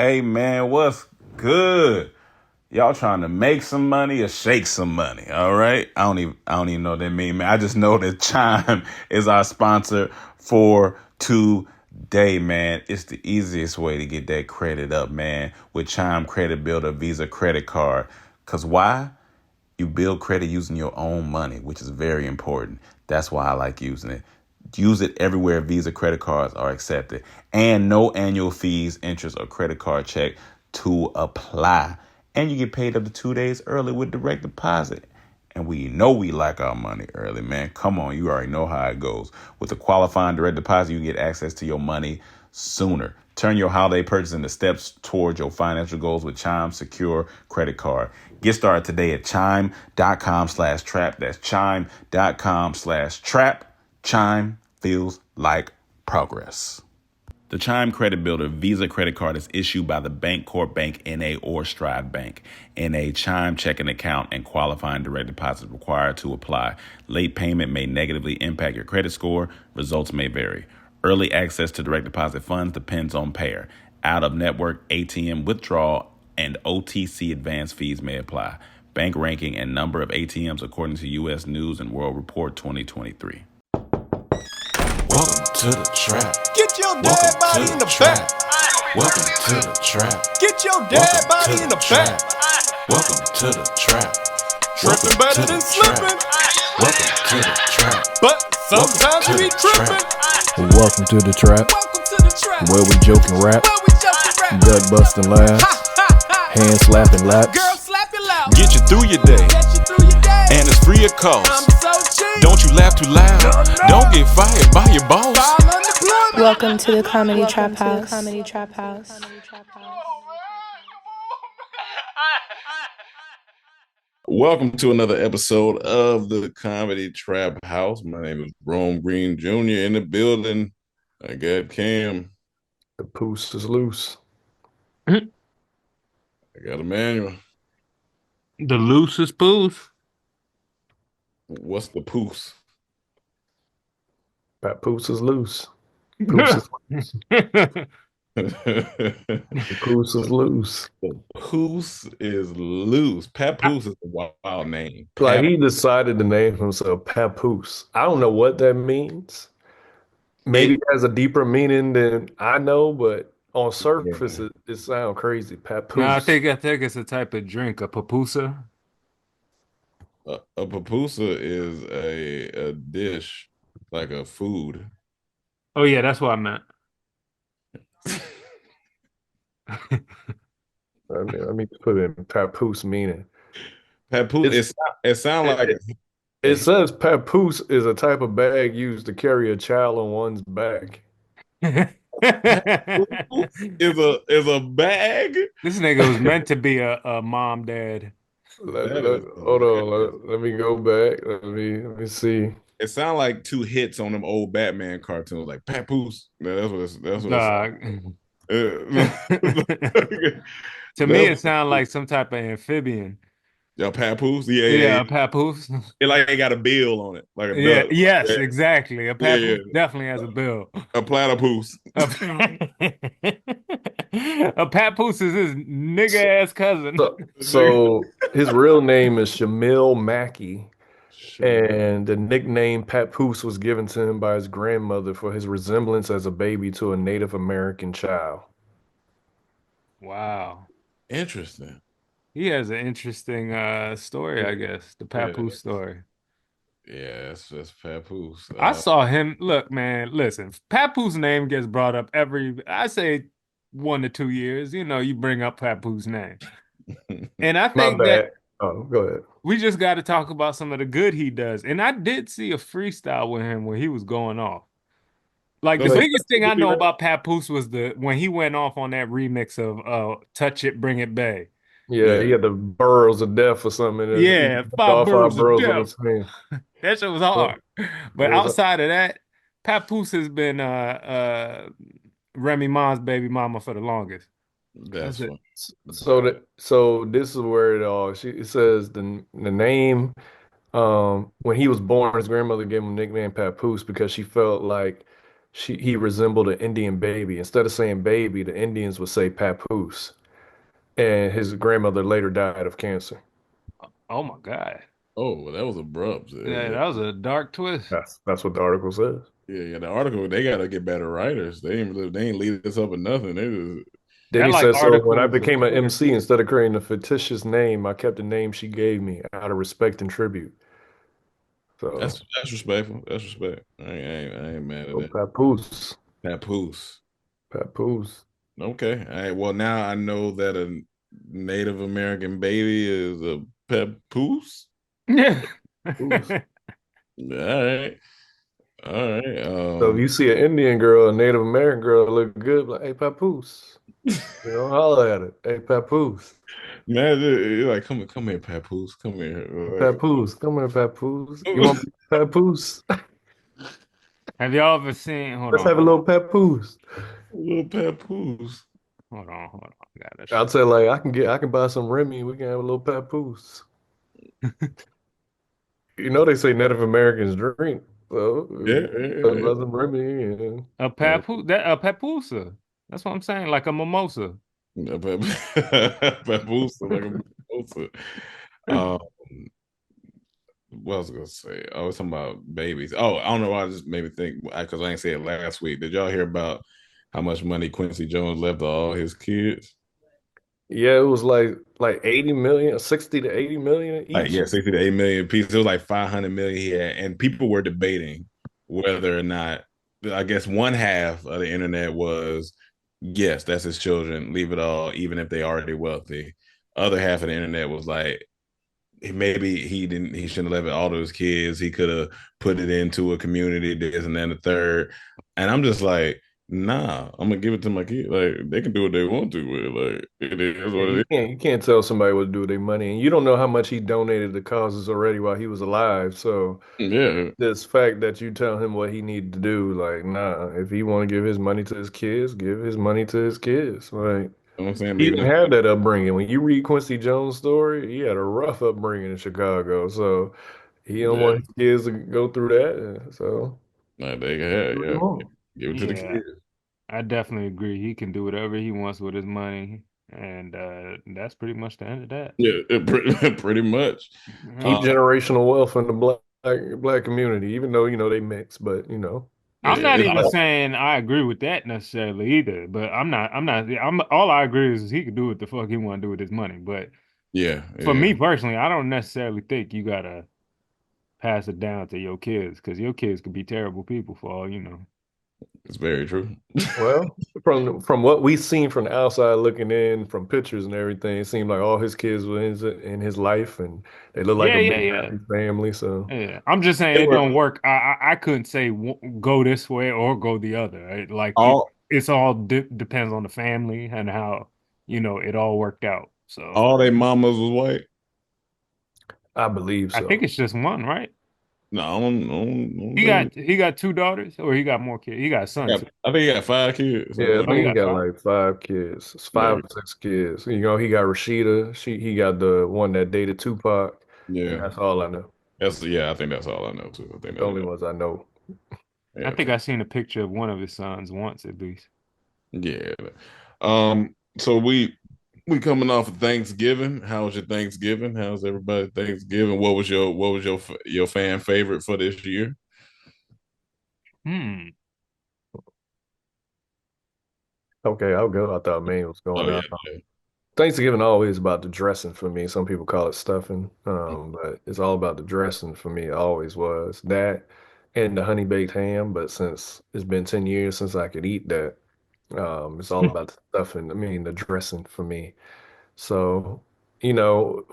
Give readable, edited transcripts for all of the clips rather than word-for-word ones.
Hey man, what's good? Y'all trying to make some money or shake some money? All right. I don't even know what that mean, man. I just know that Chime is our sponsor for today, man. It's the easiest way to get that credit up, man, with Chime Credit Builder Visa credit card. Cause why? You build credit using your own money, which is very important. That's why I like using it. Use it everywhere Visa credit cards are accepted. And no annual fees, interest, or credit card check to apply. And you get paid up to 2 days early with direct deposit. And we know we like our money early, man. Come on, you already know how it goes. With a qualifying direct deposit, you get access to your money sooner. Turn your holiday purchase into steps towards your financial goals with Chime Secure Credit Card. Get started today at chime.com/trap. That's chime.com/trap. Chime feels like progress. The Chime Credit Builder Visa credit card is issued by the Bancorp Bank N.A. or Stride Bank. N.A. Chime checking account and qualifying direct deposit required to apply. Late payment may negatively impact your credit score. Results may vary. Early access to direct deposit funds depends on payer. Out-of-network ATM withdrawal and OTC advance fees may apply. Bank ranking and number of ATMs according to U.S. News and World Report 2023. Welcome to the trap. Get your dead body in the back. Welcome to the trap. Get your dead body in the back. Welcome to the trap. Tripping better than slipping. Welcome to the trap. But sometimes we be tripping. Welcome to the trap, Welcome to the trap. where we joke and rap, Where we just rap. gut busting laughs, hand slapping laps. Girl, slap your loud. Get you through your day, Get you through your day. and it's free of cost. I'm so cheap. Don't you laugh too loud. No. Don't get fired by your boss. File unemployment. Welcome to the Comedy Trap House. Comedy Trap House. Welcome to another episode of the Comedy Trap House. My name is Rome Green Jr. in the building. I got Cam. The Papoose is loose. I got Emmanuel. The loosest poos. What's the poos? Papoose is loose. Papoose is, Papoose is loose. Papoose is loose. Papoose is a wild name. Like he decided to name himself Papoose. I don't know what that means. Maybe it has a deeper meaning than I know, but on surface it sounds crazy. Papoose. No, I think it's a type of drink, a papusa. A papusa is a dish, like a food. Oh yeah, that's what I meant. Let me put it in Papoose meaning. Papoose. It sounds like It says Papoose is a type of bag used to carry a child on one's back. is a bag. This nigga was meant to be a mom dad. Hold on, let me go back. Let me see. It sounds like two hits on them old Batman cartoons, like Papoose. That's what Dog. it To me, it sounds like some type of amphibian. Yeah, Papoose. Yeah, papoose. It like they got a bill on it, like a duck. Yes, exactly. A papoose definitely has a bill. A platypus. A papoose is his nigga ass cousin. So his real name is Shamil Mackey, and the nickname Papoose was given to him by his grandmother for his resemblance as a baby to a Native American child. Wow. Interesting. He has an interesting story, I guess. The Papoose story. Yeah, that's Papoose. I saw him. Look, man, listen. Papoose name gets brought up I say 1 to 2 years. You know, you bring up Papoose name. And I think that go ahead. We just got to talk about some of the good he does. And I did see a freestyle with him when he was going off. Like the biggest thing I know about Papoose was when he went off on that remix of Touch It, Bring It Back. Yeah, he had the burrows of death or something. Yeah, five burrows of death. On that shit was hard. But outside of that, Papoose has been Remy Ma's baby mama for the longest. That's it. So this is where it says the name when he was born, his grandmother gave him the nickname Papoose because she felt like he resembled an Indian baby. Instead of saying baby, the Indians would say papoose. And his grandmother later died of cancer. Oh my God. Oh, well, that was abrupt. Yeah, that was a dark twist. That's what the article says. Yeah. The article, they gotta get better writers. They ain't lead this up with nothing. They just Then That he like said, so when I articles of became an Twitter. MC, instead of creating a fictitious name, I kept the name she gave me out of respect and tribute. So, that's respectful. That's respect. I ain't mad at oh, that. papoose, Papoose. papoose. Okay. All right. Well, now I know that a Native American baby is a papoose. Yeah. Papoose. All right. All right. So if you see an Indian girl, a Native American girl look good, like, hey, papoose. You know, holler at it. Hey, papoose. man, you're like, come here, papoose. Come here. Papoose. Come here, papoose. You want papoose? Have y'all ever seen? Hold Let's on, have a little papoose. Little papoose. hold on. I got I'll that. tell like I can buy some Remy. We can have a little papoose. You know they say Native Americans drink, so Yeah, buy some Remy and A yeah. papoose, that a papusa. That's what I'm saying, like a mimosa. Papoose, like a papoose. Um, what was I gonna say? I was talking about babies. Oh, I don't know why I just made me think because I ain't say it last week. Did y'all hear about how much money Quincy Jones left to all his kids? yeah, it was like 80 million, 60 to 80 million Like, each. yeah, 60 to 80 million pieces. It was like 500 million he had, and people were debating whether or not. I guess one half of the internet was yes, that's his children. Leave it all, even if they already wealthy. Other half of the internet was like maybe he didn't. He shouldn't have left it all to his kids. He could have put it into a community, this and then the third. And I'm just like, nah, I'm gonna give it to my kids. Like they can do what they want to with it. Like it is Yeah, what it is. you can't tell somebody what to do with their money, and you don't know how much he donated to causes already while he was alive. So Yeah, this fact that you tell him what he needed to do, like, nah, if he want to give his money to his kids, give his money to his kids. Like, you know what I'm saying, he leaving didn't it. have that upbringing. When you read Quincy Jones' story, he had a rough upbringing in Chicago. So he don't Yeah, want his kids to go through that. So like they do had, what you yeah, want. give it to the Yeah, kids. I definitely agree. He can do whatever he wants with his money, and that's pretty much the end of that. Yeah, pretty much. Yeah. Keep generational wealth in the black community, even though, they mix, but, Yeah, I'm not it's even all, saying I agree with that necessarily either, but I'm all I agree is he can do what the fuck he want to do with his money. But yeah, for yeah. me personally, I don't necessarily think you gotta pass it down to your kids because your kids could be terrible people for all you know. It's very true. well, from what we've seen from the outside looking in, from pictures and everything, it seemed like all his kids were in his life, and they look like Yeah, a yeah, big yeah. happy family. So Yeah, I'm just saying They it were don't work. I couldn't say go this way or go the other. all It's all depends on the family and how it all worked out. So all their mamas was white. I believe I think so. it's just one, right? No, I don't think. He got two daughters or he got more kids. He got a son too. I think he got 5 kids. Yeah, I Oh, he think he got got five. like 5 kids. It's Yeah, 5 or 6 kids. He got Rashida. He got the one that dated Tupac, and yeah. that's all I know. I think that's all I know too. I think The that's only it. ones I know. I Yeah, think I seen a picture of one of his sons once at least. yeah. So we coming off of Thanksgiving. How was your Thanksgiving? How's everybody Thanksgiving? What was your fan favorite for this year? Hmm. Okay, I'll go. I thought Maine was Oh going yeah, out. Thanksgiving always about the dressing for me. Some people call it stuffing, but it's all about the dressing for me. It always was that and the honey baked ham. But since it's been 10 years since I could eat that, it's all about the stuffing. I mean, the dressing for me. So,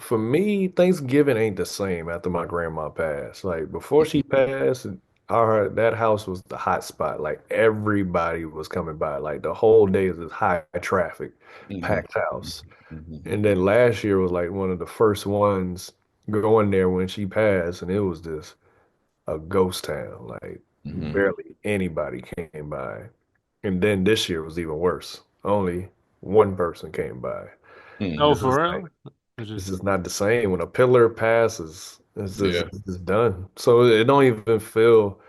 for me, Thanksgiving ain't the same after my grandma passed. Like before she passed, our that house was the hot spot. Like everybody was coming by. Like the whole day was high traffic, hmm packed house. hmm And then last year was like one of the first ones going there when she passed, and it was just a ghost town. Like hmm barely anybody came by. And then this year was even worse. Only one person came by. Oh, This hmm is for like real? It's this just is not the same. When a pillar passes, Yeah, it's just done. So it don't even feel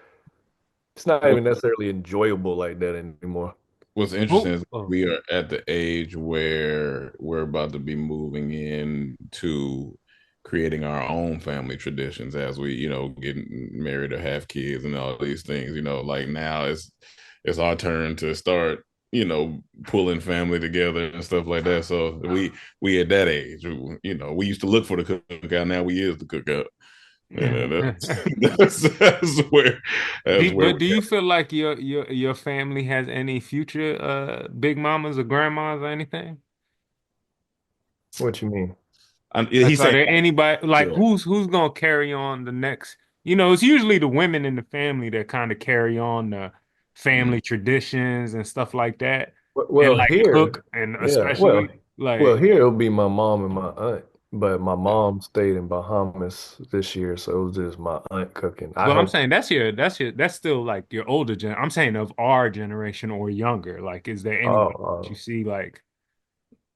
It's not What, even necessarily enjoyable like that anymore. what's interesting Who? is Oh. we are at the age where we're about to be moving into creating our own family traditions as we, getting married or have kids and all these things. Like now it's our turn to start, pulling family together and stuff like that. So we at that age, we used to look for the cookout. Now we is the cookout. And that's where that's where But we do you feel like your family has any future big mamas or grandmas or anything? What you mean? Like, he's are saying, there anybody like yeah. who's gonna carry on the next? It's usually the women in the family that kind of carry on the Mm, family traditions and stuff like that, and Well, like here, cook and yeah, well, especially well, like. here it'll be my mom and my aunt, but my mom stayed in Bahamas this year, so it was just my aunt cooking. I Well, I'm helped. saying that's still like your older gen. I'm saying of our generation or younger. Like, is there anybody that you Oh, see like?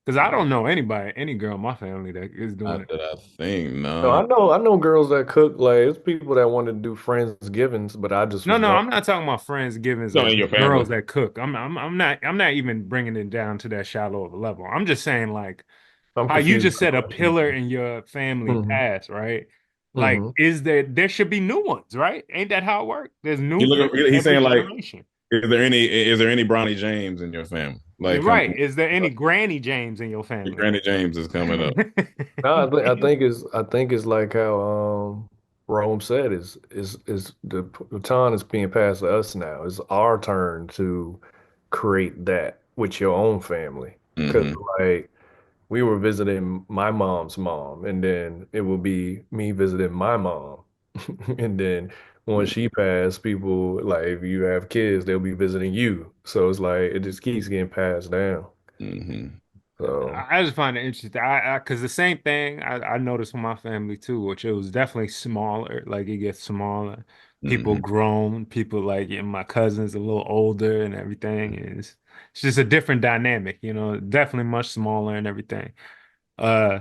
Because I don't know anybody, any girl in my family that is doing not it. that I think, no, no. I know girls that cook. Like it's people that want to do Friendsgivings, but I just No, was no, gone. I'm not talking about friends givings No, or in your just girls family. that cook. I'm not even bringing it down to that shallow of a level. I'm just saying like I'm how you confused just by the said a question. pillar in your family Hmm. past, right? Like, Hmm. there should be new ones, right? Ain't that how it works? There's You new look people he's every saying like, generation. is there any Bronny James in your family? You're Like right. Is there any Granny James in your your family? Granny James is coming up. No, I think it's like how Rome said is the baton is being passed to us now. It's our turn to create that with your own family. Because Hmm. like we were visiting my mom's mom, and then it will be me visiting my mom. And then once she passed, people like if you have kids, they'll be visiting you. So it's like it just keeps getting passed down. Hmm. So I just find it interesting. Because the same thing I noticed with my family too, which it was definitely smaller. Like it gets smaller. People Hmm. grown. People like my cousins a little older and everything. And it's just a different dynamic. Definitely much smaller and everything. Uh,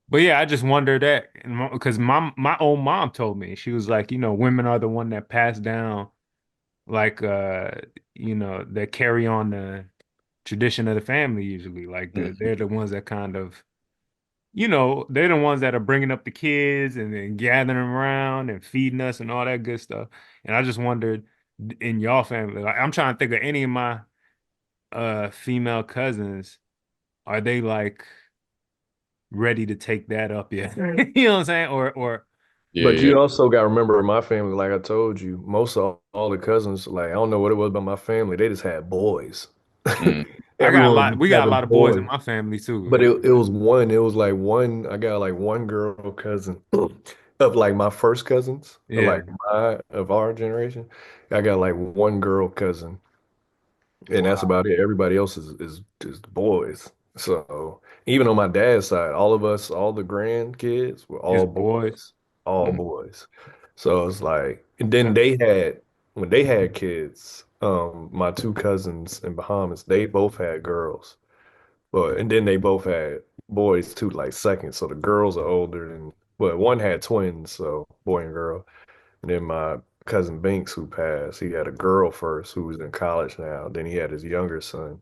but yeah, I just wonder that because my own mom told me she was like, women are the one that pass down like that carry on the tradition of the family usually. Like they're the ones that kind of, they're the ones that are bringing up the kids and then gathering them around and feeding us and all that good stuff. And I just wondered in y'all family, like I'm trying to think of any of my female cousins, are they like ready to take that up yet? You know what I'm saying? Or but Yeah. you also got to remember in my family, like I told you, most of all the cousins, like I don't know what it was about my family, they just had boys. Mm. Everyone was we got a having lot of boys in boys. my family too. But it was one, it was like one, I got like one girl cousin of like my first cousins, or Yeah. like of our generation. I got like one girl cousin, and that's Wow. about it. Everybody else is just boys. So even on my dad's side, all of us, all the grandkids were all Just boys. boys, all Mm. boys. So it's like, and then when they had kids, my two cousins in Bahamas, they both had girls. But and then they both had boys too, like second. So the girls are older than, well, one had twins, so boy and girl. And then my cousin Binks, who passed, he had a girl first, who was in college now. Then he had his younger son.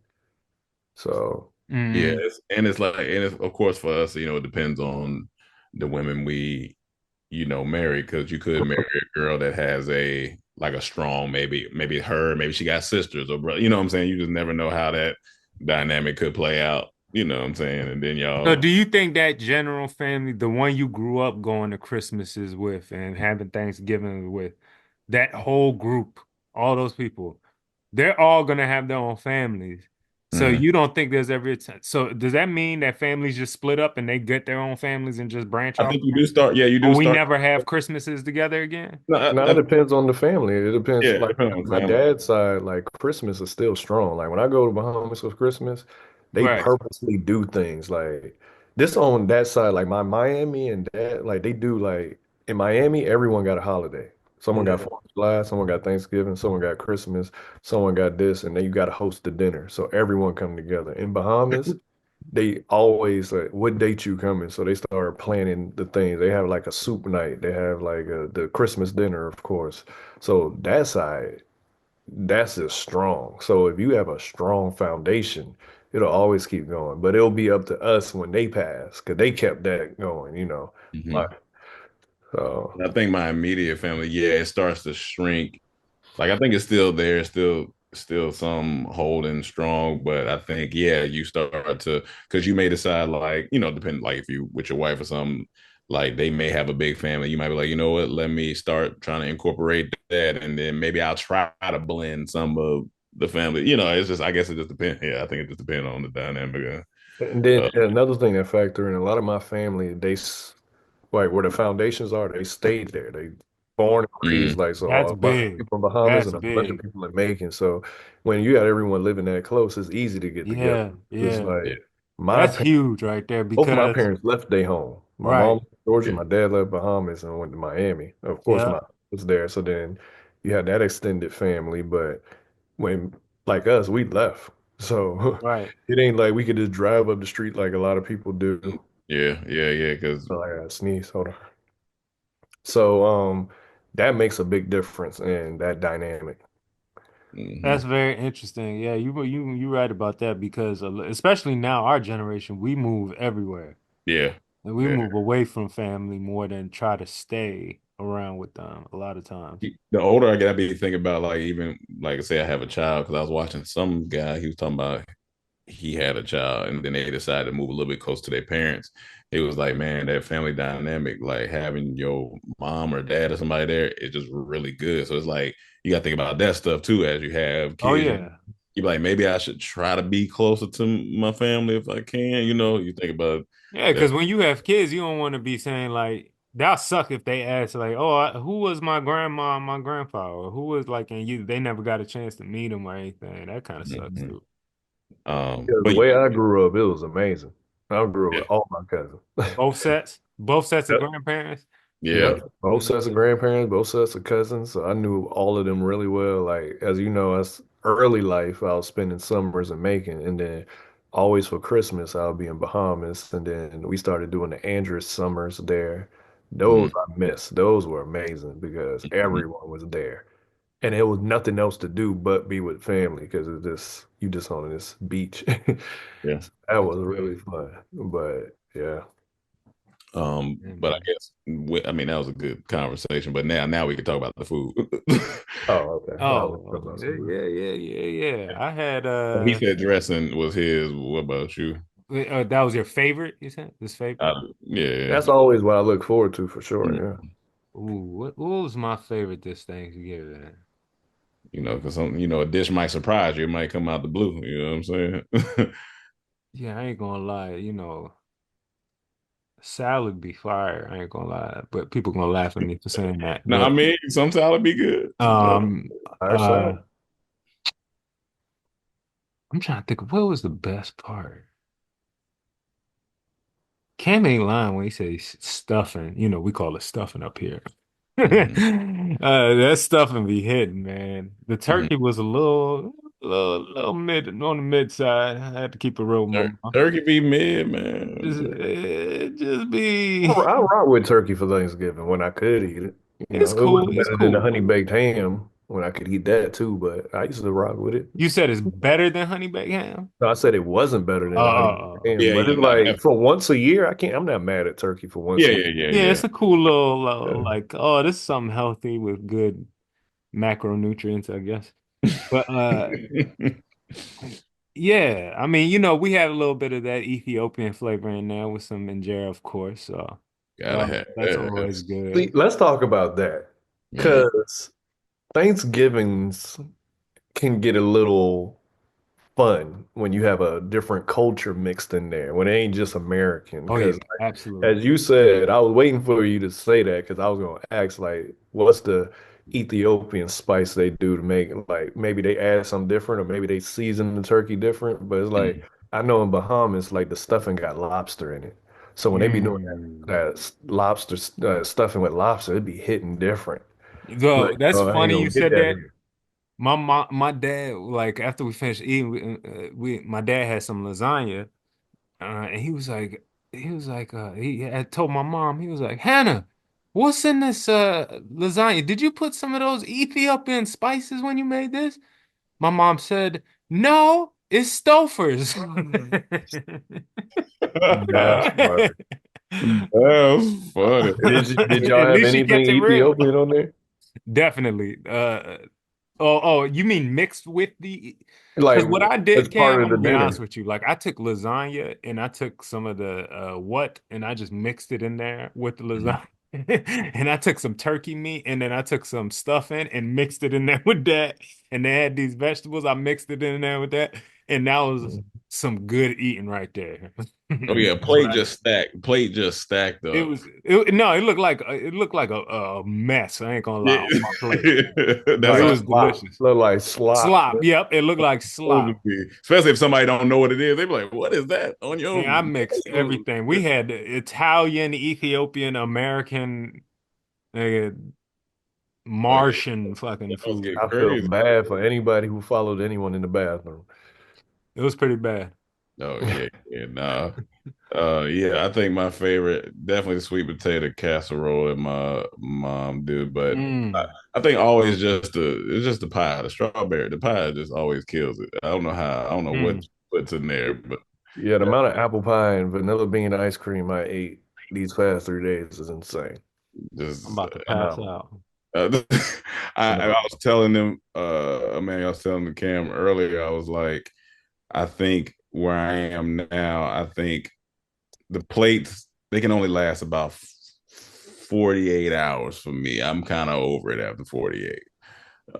So Yeah, Mm. it's like, and it's of course for us, it depends on the women we, marry, because you could marry a girl that has a strong, maybe she got sisters or brother, you know what I'm saying? You just never know how that dynamic could play out, you know what I'm saying? And then So y'all, do you think that general family, the one you grew up going to Christmases with and having Thanksgiving with, that whole group, all those people, they're all gonna have their own families. So Mhm. you don't think there's ever a time. So does that mean that families just split up and they get their own families and just branch I off? think you do start, yeah, you Or do we start. never have Christmases together again? No, now it depends on the family. It yeah, depends. it Like depends on the my family. dad's side, like Christmas is still strong. Like when I go to Bahamas for Christmas, they Right. purposely do things like this on that side. Like my Miami and dad, like they do like in Miami, everyone got a holiday. Someone got Yeah. 4th of July, someone got Thanksgiving, someone got Christmas, someone got this, and then you got to host the dinner. So everyone come together. In Bahamas, they always like, what date you coming? So they start planning the things. They have like a soup night. They have like the Christmas dinner, of course. So that side. that's just strong. So if you have a strong foundation, it'll always keep going. But it'll be up to us when they pass, because they kept that going, you know. Hmm. Like, so I think my immediate family, yeah, it starts to shrink. Like I think it's still there, still some holding strong, but I think yeah, you start to because you may decide like depending like if you with your wife or something, like they may have a big family, you might be like, you know what, let me start trying to incorporate that, and then maybe I'll try to blend some of the family. It's just I guess it just depends. Yeah, I think it just depends on the dynamic. and then Uh, another thing that factor in a lot of my family, like where the foundations are, they stayed there. They born and raised mm, like so That's a bunch of big. people in Bahamas That's and a bunch of big. people in Macon. So when you got everyone living that close, it's easy to get together. Yeah, It's yeah. yeah. like my That's parents, huge right there both of my because parents left their home. My mom right. left Georgia, Yeah. my dad left Bahamas and went to Miami. Of course, Yeah, my was there. So then you had that extended family, but when like us, we left. So right. it ain't like we could just drive up the street like a lot of people do. Yeah. Because Oh, I gotta sneeze. Hold on. So that makes a big difference in that dynamic. That's very interesting. Yeah, you right about that because especially now our generation, we move everywhere. yeah, And we yeah. move away from family more than try to stay around with them a lot of times. The older I get, I be thinking about like even like say I have a child because I was watching some guy. He was talking about he had a child and then they decided to move a little bit close to their parents. It was like, man, that family dynamic, like having your mom or dad or somebody there, is just really good. So it's like you got to think about that stuff too as you have Oh kids. yeah. You be like, maybe I should try to be closer to my family if I can. You think about Yeah, that. because when you have kids, you don't want to be saying like that'll suck if they ask like, "Oh, who was my grandma, and my grandpa, or who was like," and they never got a chance to meet them or anything. That kind of sucks Mhm. too. Because the But way I grew up, it was amazing. I grew up yeah, with all my cousins. Both sets of Yep. grandparents. yeah. Yep. Both sets of grandparents, both sets of cousins. So I knew all of them really well. Like, as you know, us early life, I was spending summers in Macon. And then always for Christmas, I'll be in Bahamas. And then we started doing the Andros summers there. Those Mhm. I missed. Those were amazing because everyone was there. And there was nothing else to do but be with family because it's just you just on this beach. Yeah. That That's was really good. fun. But yeah. Yeah, But I man. guess I mean that was a good conversation. But now we can talk about the food. Oh, okay. I was Oh, talking about yeah, something else. yeah, yeah, yeah, yeah. I had He said dressing was his. What about you? that was your favorite, you said? This favorite? Yeah. That's always what I look forward to for sure. Yeah. Mm. Ooh, what was my favorite this Thanksgiving? Because a dish might surprise you. It might come out the blue. You know what I'm saying? Yeah, I ain't gonna lie, salad be fire. I ain't gonna lie, but people gonna laugh at me for saying that. No, I But mean some salad be good. um, Ourselves. I'm trying to think of what was the best part. Cam ain't lying when he says stuffing. We call it stuffing up here. Mhm. That stuffing be hitting, man. The Mhm. turkey was a little mid on the mid side. I had to keep it real, with my mom. Turkey be mid, man. Just be. I rock with turkey for Thanksgiving when I could eat it. You It's know, it cool. wasn't It's better than the cool. honey baked ham when I could eat that too, but I used to rock with it. You said it's better than honey baked ham. No, I said it wasn't better than the honey baked ham, Yeah, but yeah, it's no, like definitely. for once a year, I'm not mad at turkey for once Yeah, a yeah, yeah, Yeah, it's yeah. a cool little year. like, oh, this is something healthy with good macronutrients, I guess. But yeah, I mean, we had a little bit of that Ethiopian flavor in there with some injera, of course. So Gotta have that's always that. See, good. let's talk about that Mhm. because Thanksgivings can get a little fun when you have a different culture mixed in there, when it ain't just American. Oh yeah, Because, absolutely. as you said, I was waiting for you to say that because I was going to ask, like, what's the Ethiopian spice they do to make it? Like, maybe they add something different, or maybe they season the turkey different. But it's like, Mhm. I know in Bahamas, like, the stuffing got lobster in it. So when they be doing Mm. that lobster stuffing with lobster, it'd be hitting different. But So that's I ain't funny you gonna get said that that. here. My dad, like after we finished eating, we my dad had some lasagna, and he was like, he had told my mom, he was like, Hannah. What's in this lasagna? Did you put some of those Ethiopian spices when you made this? My mom said, no, it's Stouffer's. That's funny. That's funny. Did y'all At have least she anything kept it real. Ethiopian on there? Definitely. Oh, you mean mixed with the? Like Because what I as did, Cam, part I'm of the gonna be honest dinner? with you. Like I took lasagna and I took some of the and I just mixed it in there with the lasagna. And I took some turkey meat and then I took some stuffing and mixed it in there with that. And they had these vegetables. I mixed it in there with that. And that was some good eating right there. Oh yeah, But plate just stacked it up. was no, it looked like a mess. I ain't gonna lie Yeah. on my plate, but That's it how Like it's was slop. delicious. Look like slop. Slop. Yep, it looked like supposed to slop. be. Especially if somebody don't know what it is, they be like, "What is that on your Yeah, I mixed food?" everything. We had Italian, Ethiopian, American, uh, Like Martian fucking that must food. get I feel crazy. bad for anybody who followed anyone in the bathroom. It was pretty bad. Oh yeah, yeah, nah. Yeah, I think my favorite definitely the sweet potato casserole that my mom did, but I, Mm, I think always just it's just the pie, the strawberry, the pie just always kills it. I don't know what mm. puts in there, but Yeah, the amount of apple pie and vanilla bean ice cream I ate these past 3 days is insane. I'm just about to pass Phenomenal. out. uh, I Phenomenal. was telling them, I was telling the Cam earlier, I was like, I think where I am now, I think the plates they can only last about 48 hours for me. I'm kind of over it after 48.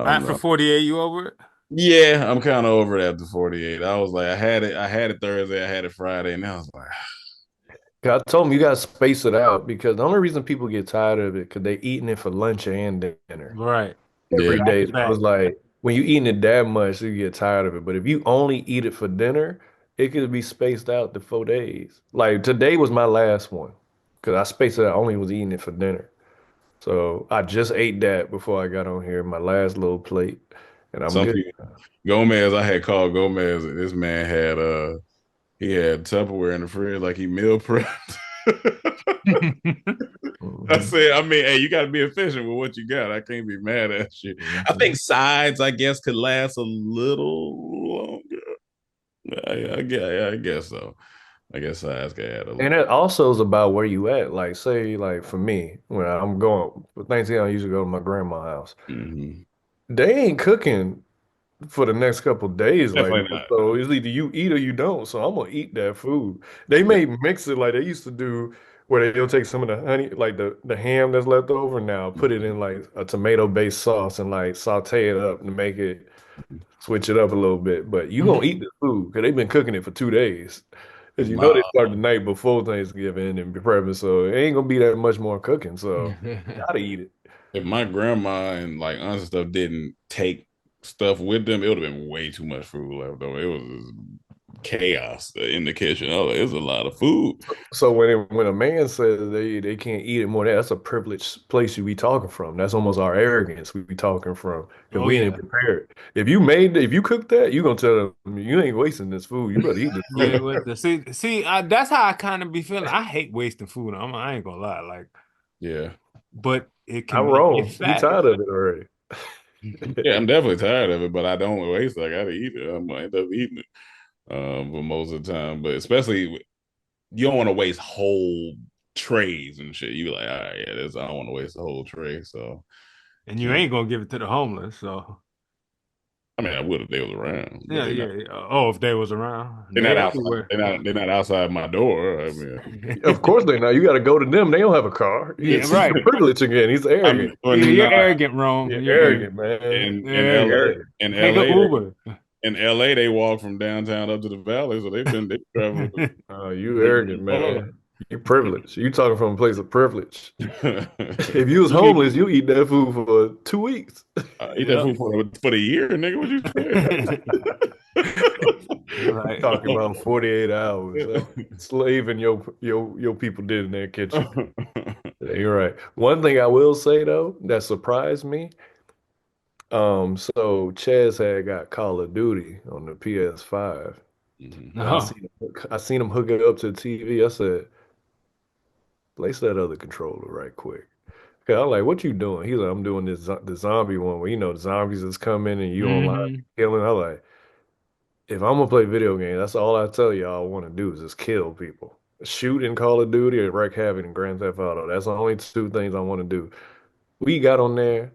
After Um, 48, you over it? yeah, I'm kind of over it after 48. I was like, I had it Thursday, I had it Friday, and I was like, 'Cause I told them you gotta space it out because the only reason people get tired of it because they eating it for lunch and dinner Right. yeah, every Back day. to So I back. was like, when you eating it that much, you get tired of it. But if you only eat it for dinner, it could be spaced out to 4 days. Like today was my last one because I spaced it out. I only was eating it for dinner. So I just ate that before I got on here, my last little plate, and I'm some good. people. Gomez, I had called Gomez. This man had he had Tupperware in the fridge like he meal prepped. I Mhm. said, I mean, hey, you got to be efficient with what you got. I can't be mad at you. I Mhm. think sides, I guess, could last a little longer. I guess so. I guess sides could add a And little. it also is about where you at. Like, say, like for me, when I'm going for Thanksgiving, I usually go to my grandma's house. Mm-hmm. They ain't cooking for the next couple days like Definitely that. not. So it's either you eat or you don't. So I'm gonna eat that food. They may mix it like they used to do, where they'll take some of the honey, like the ham that's left over now, put it in like a tomato-based sauce and like saute it up to make it switch it up a little bit. But you gonna eat the food because they've been cooking it for 2 days. As you know, My they start the night before Thanksgiving and be prepping, so it ain't gonna be that much more cooking. So gotta eat it. if my grandma and like aunts and stuff didn't take stuff with them, it would have been way too much food left over. It was chaos in the kitchen. Oh, it was a lot of food. So when a man says they can't eat it more, that's a privileged place you be talking from. That's almost our arrogance we be talking from because Oh we ain't yeah. prepared. If you cook that, you gonna tell them you ain't wasting this food. You better eat this You food. ain't with the that's how I kind of be feeling. I hate wasting food. I ain't gonna lie. Like, Yeah. but it I'm can make you wrong. You fat. tired of it already. Yeah, I'm definitely tired of it, but I don't waste it. I gotta eat it. I'm gonna end up eating it. For most of the time. But especially you don't want to waste whole trays and shit. You like, all right, yeah, this I don't want to waste the whole tray. So And you keep ain't gonna give it to the homeless. So I mean I would if they was around, but yeah, yeah, yeah. Oh, if they was around, they're they not outside. everywhere. They're not outside my door. I mean Of course they not. You got to go to them. They don't have a car. Yeah, It's right. privilege again. He's I'm arrogant. or Yeah, you're not arrogant, Rome. You're You're arrogant, arrogant. man. in Yeah, You're LA arrogant. in take a LA Uber. in LA they walk from downtown up to the valley, so they travel. You arrogant, man. You privileged. You talking from a place of privilege. If you was You eat, homeless, you eat that food for 2 weeks. eat that Yep. food for the year, nigga. What you Right. Talking about 48 hours. Slaving your people did in their kitchen. saying? Yeah, you're right. One thing I will say though that surprised me. So Chaz had got Call of Duty on the PS5, Mhm. and No. I seen him hook it up to the TV. I said, place that other controller right quick. 'Cause I'm like, what you doing? He's like, I'm doing the zombie one where the zombies is coming and you online Hmm. killing. I'm like, if I'm gonna play video games, that's all I tell y'all I want to do is just kill people. Shoot in Call of Duty or wreak havoc in Grand Theft Auto. That's the only two things I want to do. We got on there,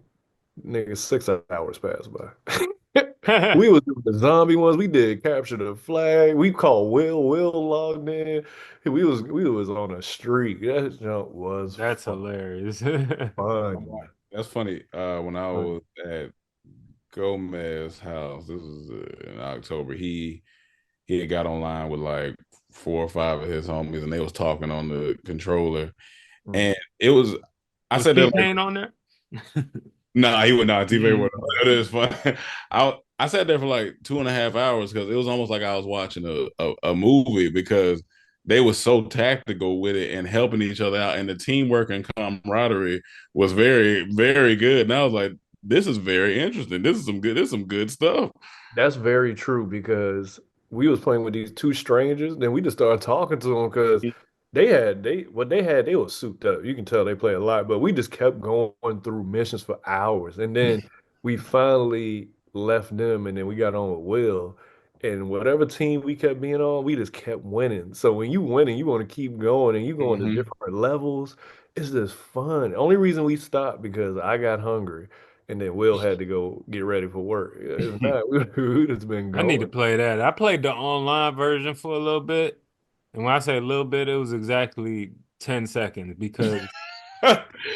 nigga, 6 hours passed by. We was doing the zombie ones. We did capture the flag. We called Will. Will logged in. We was on a streak. That jump was That's hilarious. fun. That's funny. When I was at Gomez's house, this was in October. He had got online with like 4 or 5 of his homies, and they was talking on the controller, and it was. I Was said that like, T-Pain on there? nah, he would not. T-Pain would. Mm. It is fun. I sat there for like 2.5 hours because it was almost like I was watching a movie because they were so tactical with it and helping each other out, and the teamwork and camaraderie was very, very good. And I was like, this is very interesting. This is some good stuff. That's very true because we was playing with these two strangers, then we just started talking to them because they was souped up. You can tell they play a lot, but we just kept going through missions for hours, and then we finally left them, and then we got on with Will, and whatever team we kept being on, we just kept winning. So when you winning, you want to keep going, and you going to Mhm. different levels. It's just fun. Only reason we stopped because I got hungry. And then Will had to go get ready for work. If not, we'd just been I need to going. play that. I played the online version for a little bit. And when I say a little bit, it was exactly 10 seconds because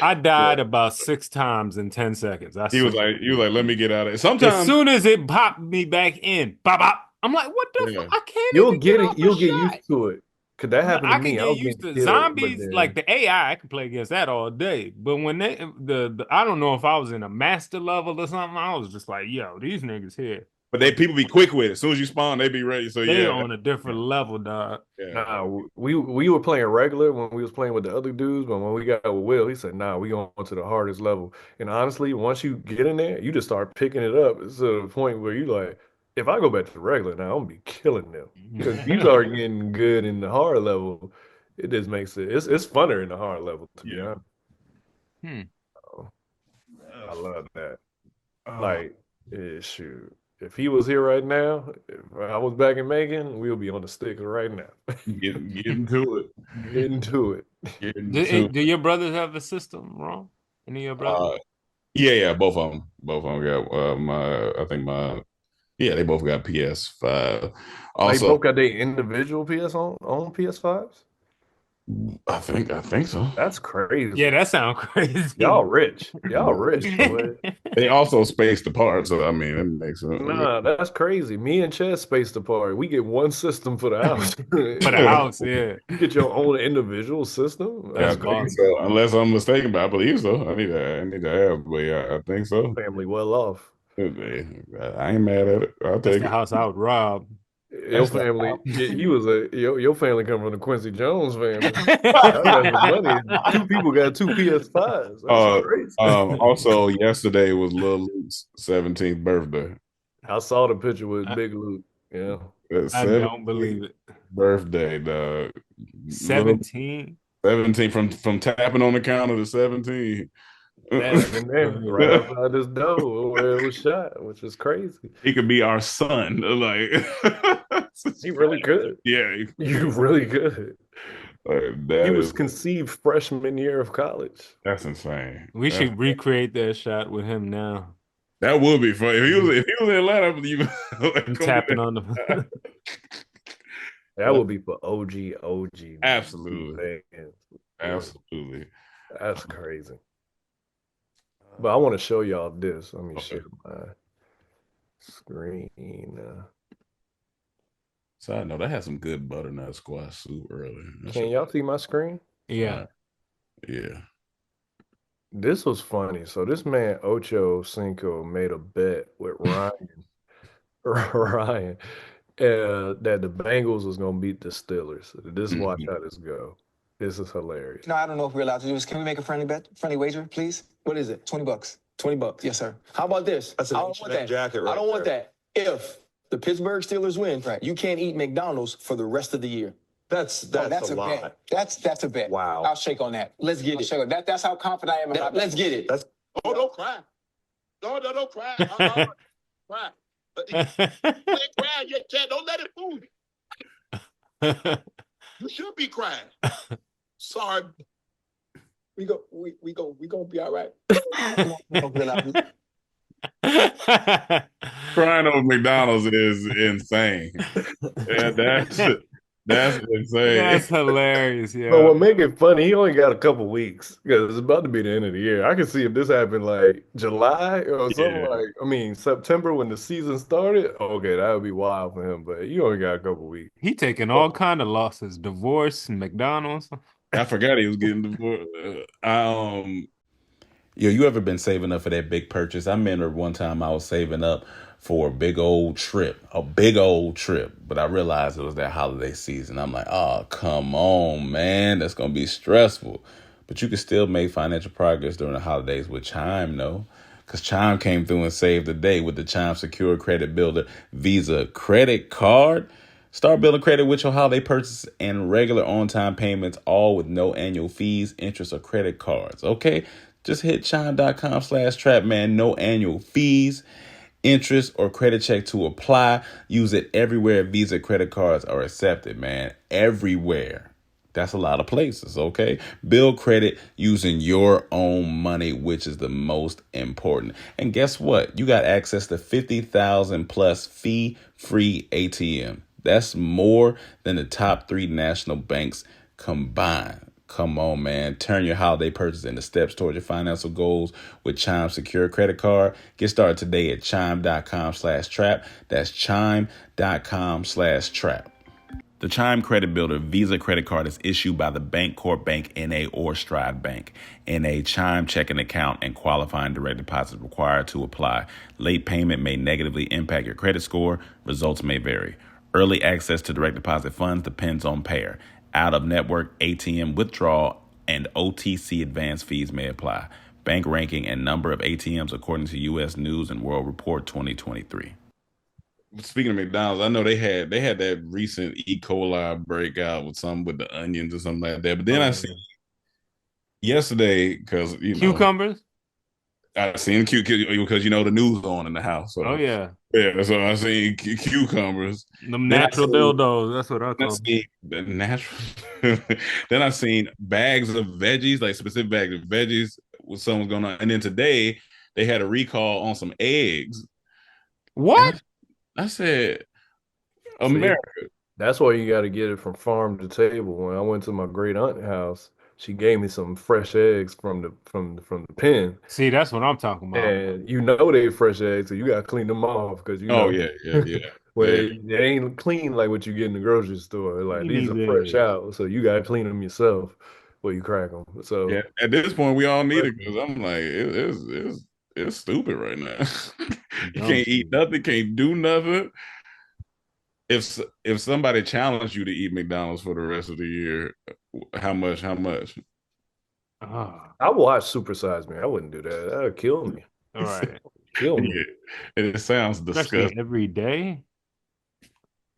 I died about 6 times in 10 seconds. I swear. He was like, let me get out of it. As Sometimes, soon as it popped me back in, bop, bop, I'm like, what the fuck? yeah. I can't even get off a You'll get shot. used to it. Cause that No, happened to I can me. I get was used getting to killed, but zombies, like then the AI, I can play against that all day. But when the I don't know if I was in a master level or something, I was just like, yo, these niggas here. But people be quick with it. As soon as you spawn, they be ready. So They yeah, on a different level, dog. yeah. nah, we were playing regular when we was playing with the other dudes, but when we got with Will, he said, nah, we going to the hardest level. And honestly, once you get in there, you just start picking it up. It's to the point where you like, if I go back to the regular now, I'm gonna be killing them. Because you start getting good in the hard level, it just makes it's funner in the hard level, to be Yeah. honest. Hmm. I love that. Oh, Like, shoot. If he was here right now, if I was back in Macon, we'll be on the sticks right now. getting to it. Getting to it. Getting to Do your brothers have a system, wrong? Any of your brothers? yeah, both of them got I think yeah, they both got PS5. They Also, both got their individual PS on PS5s? I think so. That's crazy. Yeah, that sounds crazy. Y'all rich. Y'all rich, boy. They also spaced apart, so I mean, it makes sense. Nah, that's crazy. Me and Chess spaced apart. We get one system for the house. For the house, yeah. You get your own individual system? Yeah, I That's That's think awesome. crazy. so. Unless I'm mistaken, but I believe so. I need to ask, but yeah, I think so. Family well off. I ain't mad at it. I'll That's take the it. house I would rob. Your family, your family come from the Quincy Jones family. Y'all got some money. Two people got two PS5s. That's crazy. Also, yesterday was Lil Luke's 17th birthday. I saw the picture with Big Luke. Yeah. I don't believe it. Birthday, dog. 17? 17 from tapping on the counter to 17. Back in there, right outside this door where it was shot, which is crazy. He could be our son. Like He really could. Yeah, You really could. He was is conceived freshman year of college. that's insane. We should recreate that shot with him now. That would be fun. If he was in Atlanta, you I'm tapping on the That would be for OG. Absolutely. fans. Absolutely. That's crazy. But I want to show y'all this. Let me share my screen. Side note, I had some good butternut squash soup earlier. Can y'all see my screen? Yeah. Yeah. This was funny. So this man Ocho Cinco made a bet with Ryan, Ryan, that the Bengals was gonna beat the Steelers. Just watch how this go. This is hilarious. No, I don't know if we're allowed to do this. Can we make a friendly bet? Friendly wager, please? What is it? $20. $20. Yes, sir. How about this? That's an I don't want that. jacket right I don't want there. that. If the Pittsburgh Steelers win, you can't eat McDonald's for the rest of the year. That's That's a a bet. lot. That's a bet. Wow. I'll shake on that. Let's get I'll it. shake on that. That's how confident I am in my bet. Let's get it. Oh, don't cry. No, don't cry. Cry. You ain't crying yet, Chad. Don't let it fool you. You should be crying. Sorry. We gonna be all right. Crying over McDonald's is insane. Yeah, that's insane. That's hilarious, But yeah. what make it funny, he only got a couple weeks because it's about to be the end of the year. I can see if this happened like July or something September when the season started. Okay, that would be wild for him. But you only got a couple weeks. He taking all kind of losses, divorce, McDonald's. I forgot he was getting divorced. Yo, you ever been saving up for that big purchase? I remember one time I was saving up for a big old trip, but I realized it was that holiday season. I'm like, oh, come on, man. That's going to be stressful. But you can still make financial progress during the holidays with Chime, though. Because Chime came through and saved the day with the Chime Secure Credit Builder Visa credit card. Start building credit with your holiday purchases and regular on-time payments, all with no annual fees, interest, or credit cards. Okay? Just hit chime.com/trap, man. No annual fees, interest, or credit check to apply. Use it everywhere Visa credit cards are accepted, man. Everywhere. That's a lot of places, okay? Build credit using your own money, which is the most important. And guess what? You got access to 50,000 plus fee-free ATM. That's more than the top 3 national banks combined. Come on, man. Turn your holiday purchase into steps towards your financial goals with Chime Secure Credit Card. Get started today at chime.com/trap. That's chime.com/trap. The Chime Credit Builder Visa Credit Card is issued by the Bancorp Bank N.A. or Stride Bank. N.A. Chime checking account and qualifying direct deposit required to apply. Late payment may negatively impact your credit score. Results may vary. Early access to direct deposit funds depends on payer. Out-of-network ATM withdrawal and OTC advance fees may apply. Bank ranking and number of ATMs according to U.S. News and World Report 2023. Speaking of McDonald's, I know they had that recent E. coli breakout with something with the onions or something like that. But then I seen yesterday, because Cucumbers. I seen because the news on in the house. So. Oh yeah. Yeah, so I seen cucumbers. Them natural dildos. That's what I call them. The natural. Then I seen bags of veggies, like specific bags of veggies with someone's going on. And then today they had a recall on some eggs. What? I said, America. That's why you got to get it from farm to table. When I went to my great aunt's house, she gave me some fresh eggs from the pen. See, that's what I'm talking about. And they're fresh eggs, so you got to clean them off because yeah. Well, they ain't clean like what you get in the grocery store. Like these are fresh out, so you got to clean them yourself before you crack them. So yeah, at this point, we all need it because I'm like, it's stupid right now. You can't eat nothing, can't do nothing. If somebody challenged you to eat McDonald's for the rest of the year, how much? I watch Super Size Me. I wouldn't do that. That would kill me. All right. Kill me. Yeah. It sounds disgusting. Especially every day?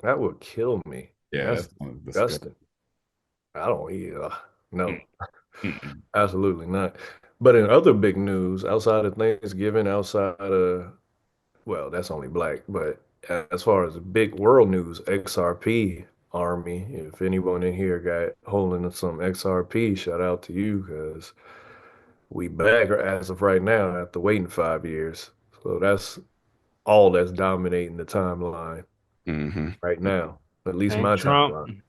That would kill me. Yeah, that's disgusting. I don't eat no. Absolutely not. But in other big news, outside of Thanksgiving, that's only black, but as far as big world news, XRP Army, if anyone in here got holding some XRP, shout out to you because we back as of right now after waiting 5 years. So that's all that's dominating the timeline right now, at least my timeline.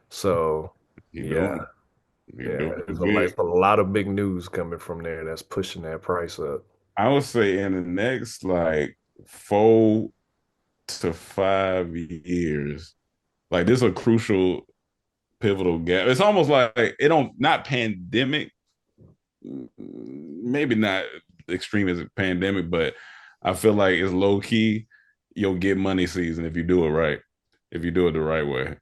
So there's a lot of big news coming from there that's pushing that price up. I would say in the next 4 to 5 years, this is a crucial, pivotal gap. It's almost like not pandemic, maybe not extreme as a pandemic, but I feel like it's low key. You'll get money season if you do it right, if you do it the right way.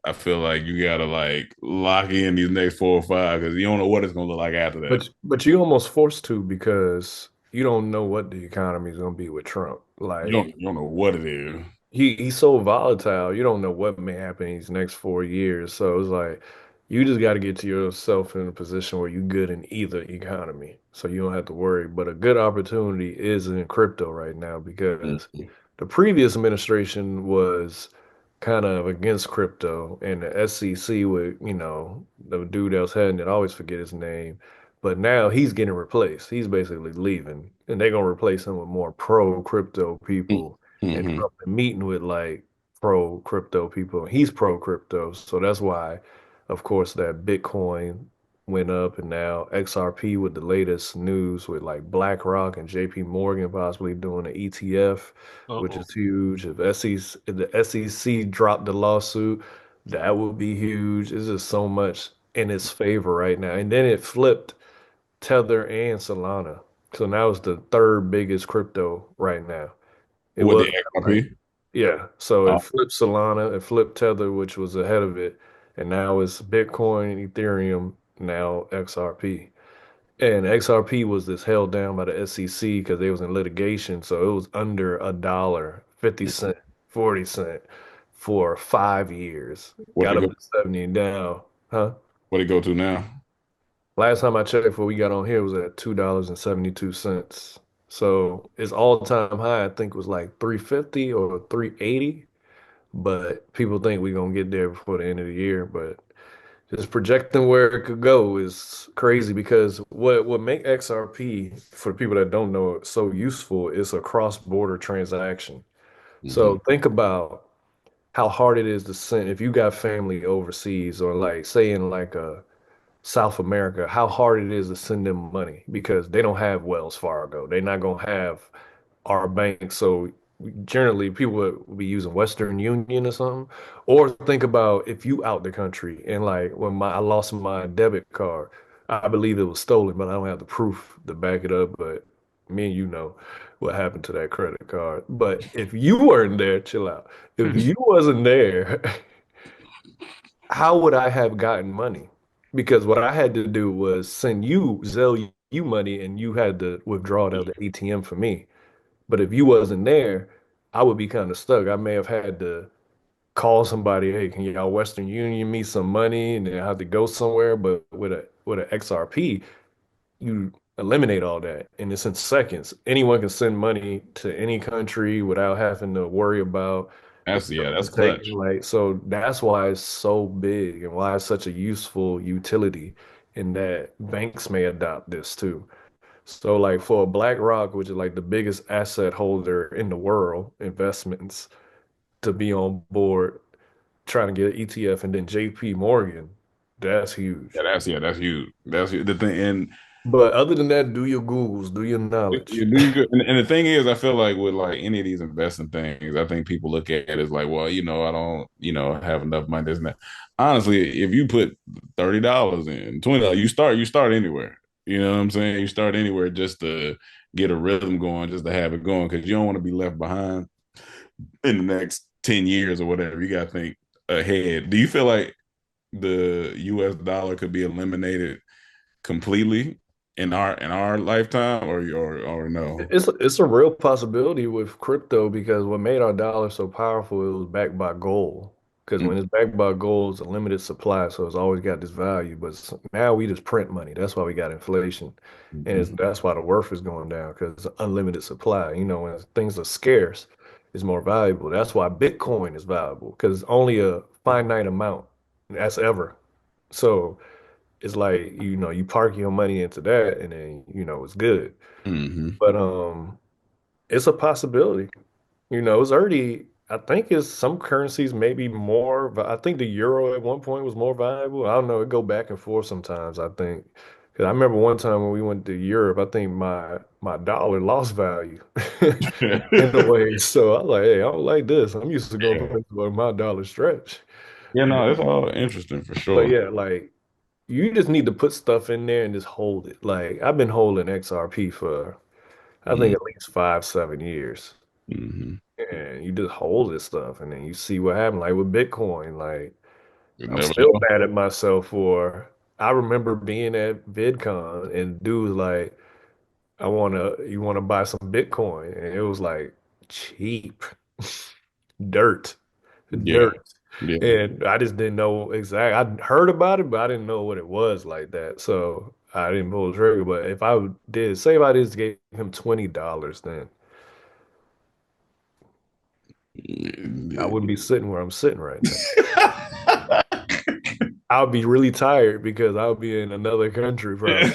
I feel like you gotta lock in these next 4 or 5 because you don't know what it's gonna look like after that. But you almost forced to because you don't know what the economy is gonna be with Trump. You don't know what it is. he's so volatile. You don't know what may happen in these next 4 years. So it's like you just got to get to yourself in a position where you're good in either economy, so you don't have to worry. But a good opportunity is in crypto right now because Mhm. the previous administration was kind of against crypto, and the SEC with the dude that was heading it, I always forget his name. But now he's getting replaced. He's basically leaving, and they're gonna replace him with more pro crypto people and Mm-hmm. Trump been meeting with like pro crypto people. He's pro crypto, so that's why, of course, that Bitcoin went up, and now XRP with the latest news with like BlackRock and JP Morgan possibly doing an ETF, which Uh-oh. is huge. If the SEC dropped the lawsuit, that would be huge. It's just so much in its favor right now. And then it flipped Tether and Solana. So now it's the third biggest crypto right now. It With was the like, XRP? yeah. So Oh, it flipped Solana, it flipped Tether, which was ahead of it, and now it's Bitcoin, Ethereum, now XRP. And XRP was this held down by the SEC because they was in litigation, so it was under $1, 50 cent, 40 cent for 5 years. what Got it up go? to 70 and down. Huh? What it go to now? Last time I checked before we got on here was at $2.72. So its all-time high, I think, was like 350 or 380. But people think we're gonna get there before the end of the year. But just projecting where it could go is crazy because what make XRP for the people that don't know it so useful is a cross-border transaction. Hmm. So think about how hard it is to send if you got family overseas or like say in like a South America, how hard it is to send them money because they don't have Wells Fargo. They're not gonna have our bank. So generally, people would be using Western Union or something. Or think about if you out the country and like when I lost my debit card, I believe it was stolen, but I don't have the proof to back it up. But me and you know what happened to that credit card. But if you weren't there, chill out. If you wasn't there, how would I have gotten money? Because what I had to do was send you, Zelle you money, and you had to withdraw it out of the ATM for me. But if you wasn't there, I would be kind of stuck. I may have had to call somebody, hey, can y'all Western Union me some money? And then I have to go somewhere. But with a XRP, you eliminate all that. And it's in seconds. Anyone can send money to any country without having to worry about the That's person taking clutch. like so that's why it's so big and why it's such a useful utility and that banks may adopt this too. So like for BlackRock, which is like the biggest asset holder in the world, investments to be on board trying to get an ETF and then JP Morgan, that's huge. That's huge. That's huge. The thing, and But other than that, do your Googles, do your knowledge. you do good. And the thing is, I feel like with like any of these investing things, I think people look at it as like, well, I don't, have enough money. This and that. Honestly, if you put $30 in, $20, you start anywhere. You know what I'm saying? You start anywhere just to get a rhythm going, just to have it going, because you don't want to be left behind in the next 10 years or whatever. You got to think ahead. Do you feel like the US dollar could be eliminated completely in our lifetime or no? It's a real possibility with crypto because what made our dollar so powerful, it was backed by gold. Because when it's backed by gold, it's a limited supply, so it's always got this value. But now we just print money. That's why we got inflation, and Mm-hmm. that's why the worth is going down because it's unlimited supply. When things are scarce, it's more valuable. That's why Bitcoin is valuable because it's only a finite amount. That's ever. So it's like you park your money into that, and then it's good. Mm-hmm. But it's a possibility. It's already, I think it's some currencies maybe more, I think the euro at one point was more valuable. I don't know, it go back and forth sometimes, I think. Because I remember one time when we went to Europe, I think my dollar lost value in a way. So I was like, hey, I don't like this. I'm used to going Yeah. places where my dollar stretch. Yeah, no, it's all interesting for But sure. yeah, like you just need to put stuff in there and just hold it. Like I've been holding XRP for I think at least 5, 7 years. Mm-hmm. And you just hold this stuff and then you see what happened. Like with Bitcoin, like You I'm never still know. mad at myself for I remember being at VidCon and dude was like, you wanna buy some Bitcoin? And it was like cheap. dirt, Yeah. dirt. Yeah. And I just didn't know exactly. I heard about it, but I didn't know what it was like that. So I didn't pull the trigger. But if I did, say if I just gave him $20, then I wouldn't be sitting where I'm sitting right now. I'll be really tired because I'll be in another country probably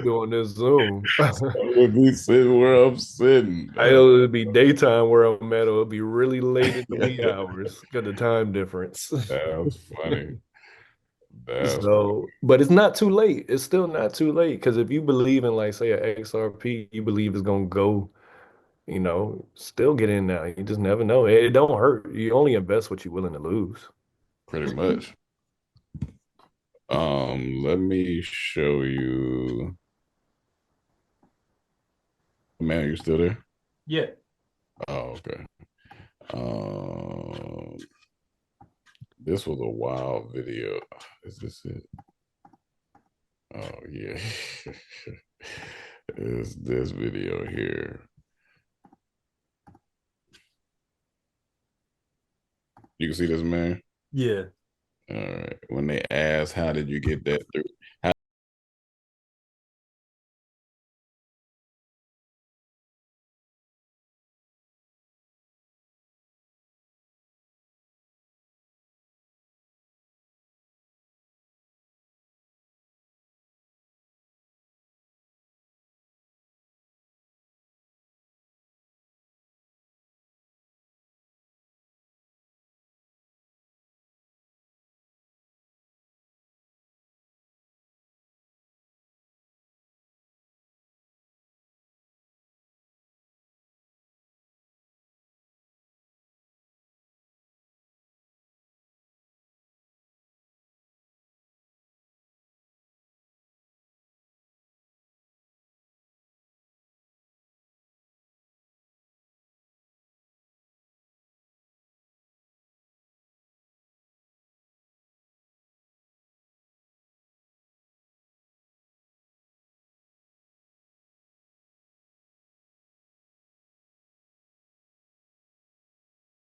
doing this Zoom. I would be sitting where I'm sitting. It'll be daytime where I'm at. It'll be really late in the wee hours because the time difference. That's funny. That's So, but it's not too late. It's still not too late because if you believe in, like, say, an XRP, you believe it's gonna go, still get in now. You just never know. It don't hurt. You only invest what you're willing to lose. pretty much. Let me show you. Man, you still there? Yeah. Oh, okay. This was a wild video. Is this it? Oh yeah. Is this video here? You can see this man? Yeah. All right. When they ask, how did you get that through? How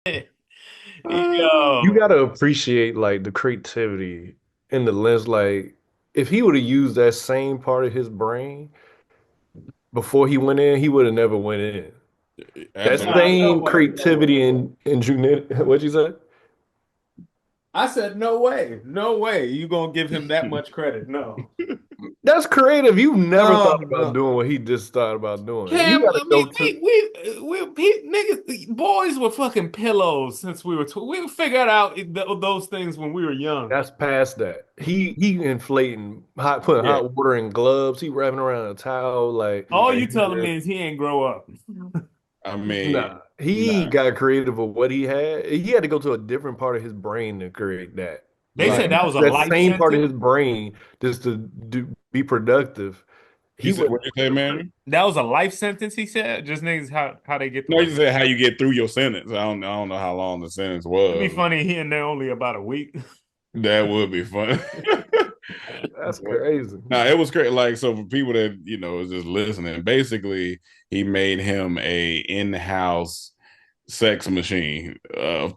You Yo. gotta appreciate like the creativity in the lens. Like, if he would have used that same part of his brain before he went in, he would have never went in. That absolutely. Nah, no same way. creativity in genetic, what'd you say? I said, no way. No way. You gonna give him that much credit? No. That's creative. You never No, thought about no. doing what he just thought about doing. You Cam, gotta I go mean, to niggas, boys were fucking pillows since we were we figured out those things when we were young. that's past that. He inflating putting Yeah. hot water in gloves. He wrapping around a towel like All you telling me is he ain't grow up. I mean, nah. He nah. got creative with what he had. He had to go to a different part of his brain to create that. They Like said that was a that life same part of sentence. his brain just to be productive. You He said would what you say, man? That was a life sentence, he said. Just niggas how they get No, through. you said how you get through your sentence. I don't know how long the sentence It'd be was. funny he in there only about a week. That would be fun. that's crazy. No, it was great. Like, so for people that, is just listening, basically he made him a in-house sex machine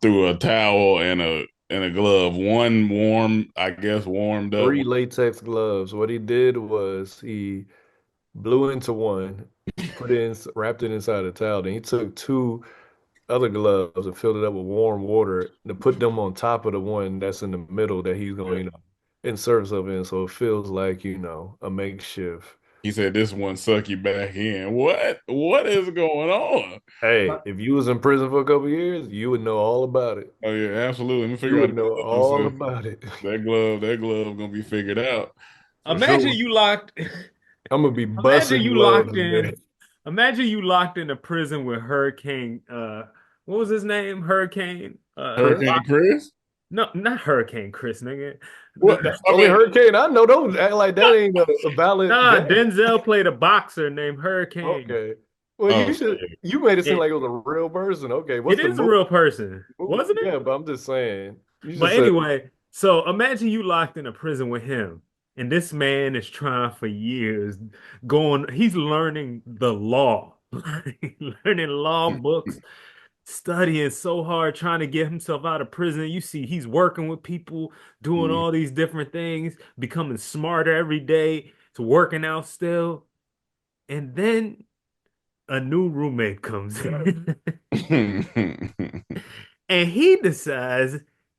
through a towel and a glove. One I guess warmed up. 3 latex gloves. What he did was he blew into one, put it in, wrapped it inside a towel. Then he took 2 other gloves and filled it up with warm water to put them on top of the one that's in the middle that he's going, insert himself in. So it feels like, a makeshift. He said this one suck you back in. What? What is going on? Hey, if you was in prison for a couple years, you would know all about it. Oh yeah, absolutely. Let me You figure out would know all about it. that glove gonna be figured out for Imagine sure. you locked I'm gonna be imagine busting you gloves locked today. in imagine you locked in a prison with Hurricane what was his name? Hurricane Chris? Hurricane Chris? no, not Hurricane Chris, nigga. What? I Only mean, hurricane I know. Don't act like that ain't a valid Nah, guess. Denzel played a boxer named Hurricane. Okay. Well, oh, you made it seem It, like it was a real person. Okay, it what's the is a movie? real person, wasn't it? Yeah, but I'm just saying. You But just said anyway, so imagine you locked in a prison with him, and this man is trying for years, he's learning the law, learning law books, studying so hard, trying to get himself out of prison. You see, he's working with people, doing all these different things, becoming smarter every day. It's working out still. And then a new roommate comes in and he decides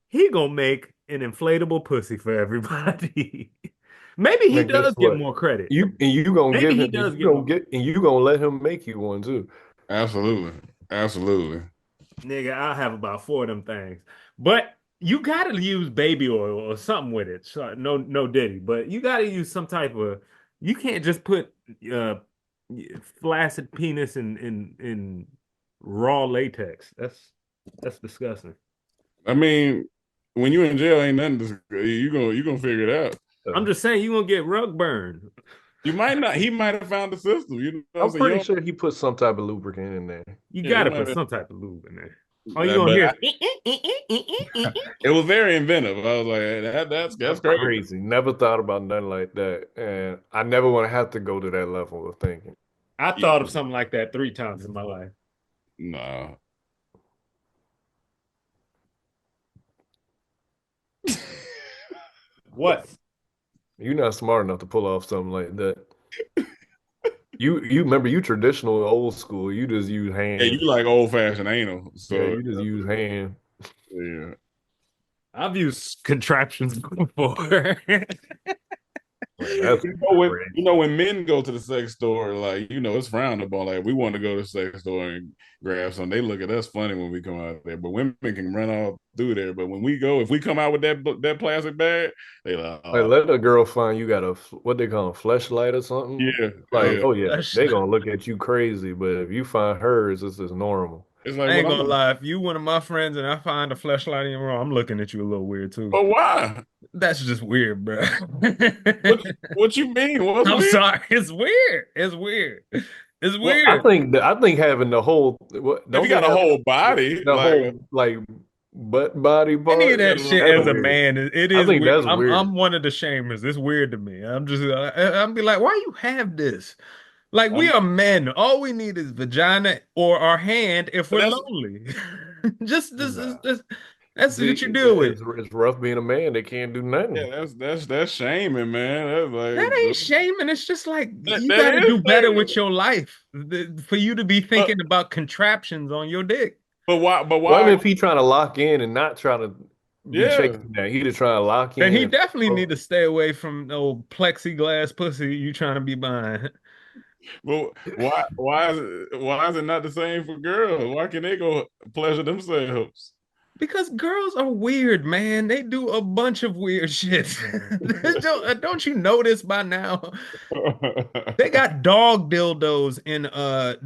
he gonna make an inflatable pussy for everybody. Maybe he Man, guess does get what? more credit. You gonna Maybe give he him does you get gonna more. get and you gonna let him make you one too. Absolutely. Absolutely. Nigga, I'll have about 4 of them things. But you gotta use baby oil or something with it. So, no diddy. But you gotta use some type of. You can't just put uh flaccid penis in raw latex. That's disgusting. I mean, when you in jail, ain't nothing. You gonna figure it out. I'm just saying you gonna get rug burn. You might not. He might have found the system. You know what I'm I'm saying? pretty sure he put some type of lubricant in there. You Yeah, he gotta might put have. some type of lube in there. Oh, you gonna But hear? it was very inventive. I was like, that's crazy. Crazy. Never thought about nothing like that. And I never want to have to go to that level of thinking. I thought of something like that 3 times in my life. No. What? You're not smart enough to pull off something like that. You remember you traditional old school. You just use hand. Yeah, you like old fashioned anal. So Yeah, you just use hand. yeah. I've used contraptions before. That's When men go to the sex store, like it's frowned upon. Like we want to go to the sex store and grab some. They look at us funny when we come out there, but women can run all through there. But when we go, if we come out with that plastic bag, they like, like let a girl find you got a what they call a fleshlight or something. yeah, Like, yeah. oh yeah, they gonna look at you crazy. But if you find hers, this is normal. It's I like, ain't gonna lie. If you one of my friends and I find a flashlight in your room, I'm looking at you a little weird too. But why? That's just weird, bro. What you mean? What's I'm weird? sorry. It's weird. It's weird. It's Well, weird. I think having the whole If you got a whole body, the like whole like butt body part. Any of that shit that's as a weird. man, it I is think weird. that's weird. I'm one of the shamers. It's weird to me. I'm be like, why you have this? Like we are men. All we need is vagina or our hand if we're that's lonely. Just this is Nah. just that's See, what you deal with. it's rough being a man. They can't do nothing. yeah, that's shaming, man. That's That ain't like shaming. It's just like that, you that got to is do better shaming. with your life for you to be thinking about contraptions on your dick. But why? But What why? if he trying to lock in and not trying to be Yeah. chasing that? He just trying to lock in. Then he and- definitely need to stay away from no plexiglass pussy you trying to be buying. But why is it not the same for girls? Why can they go pleasure themselves? Because girls are weird, man. They do a bunch of weird shit. Don't you know this by now? They got dog dildos in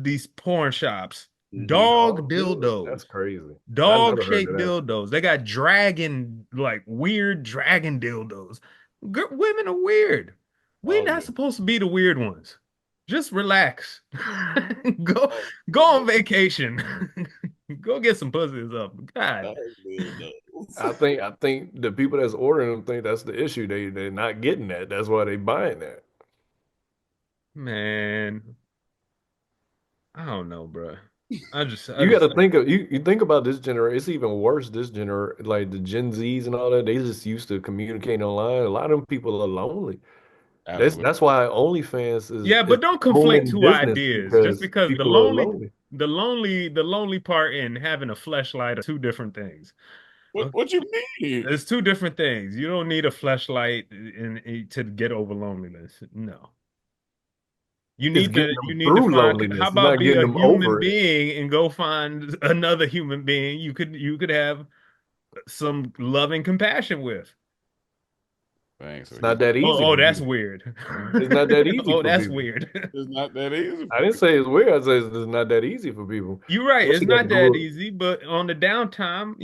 these porn shops. Dog dildos. That's crazy. Dog I never heard shaped of that. dildos. They got dragon, like weird dragon dildos. Women are weird. We're not supposed to be the weird ones. Just relax. Go on vacation. Go get some pussies up. God. I think the people that's ordering them think that's the issue. They're not getting that. That's why they buying that. Man. I don't know, bro. You got to just think of you think about this generation. It's even worse. This generation, like the Gen Zs and all that, they just used to communicating online. A lot of them people are lonely. That's why OnlyFans is yeah, but don't conflate booming two business ideas. Just because people are lonely. the lonely part and having a fleshlight are 2 different things. What you mean? There's 2 different things. You don't need a fleshlight to get over loneliness. No. You It's need getting to them through find loneliness. how It's about not be getting a them human over it. being and go find another human being you could have some loving compassion with. Thanks. It's not that easy. Oh, for that's people. weird. It's not that easy. Oh, for that's people. weird. It's not that easy. I didn't say it's weird. I said it's not that easy for people. You're right. Plus It's you got not to that go- easy, but on the downtime,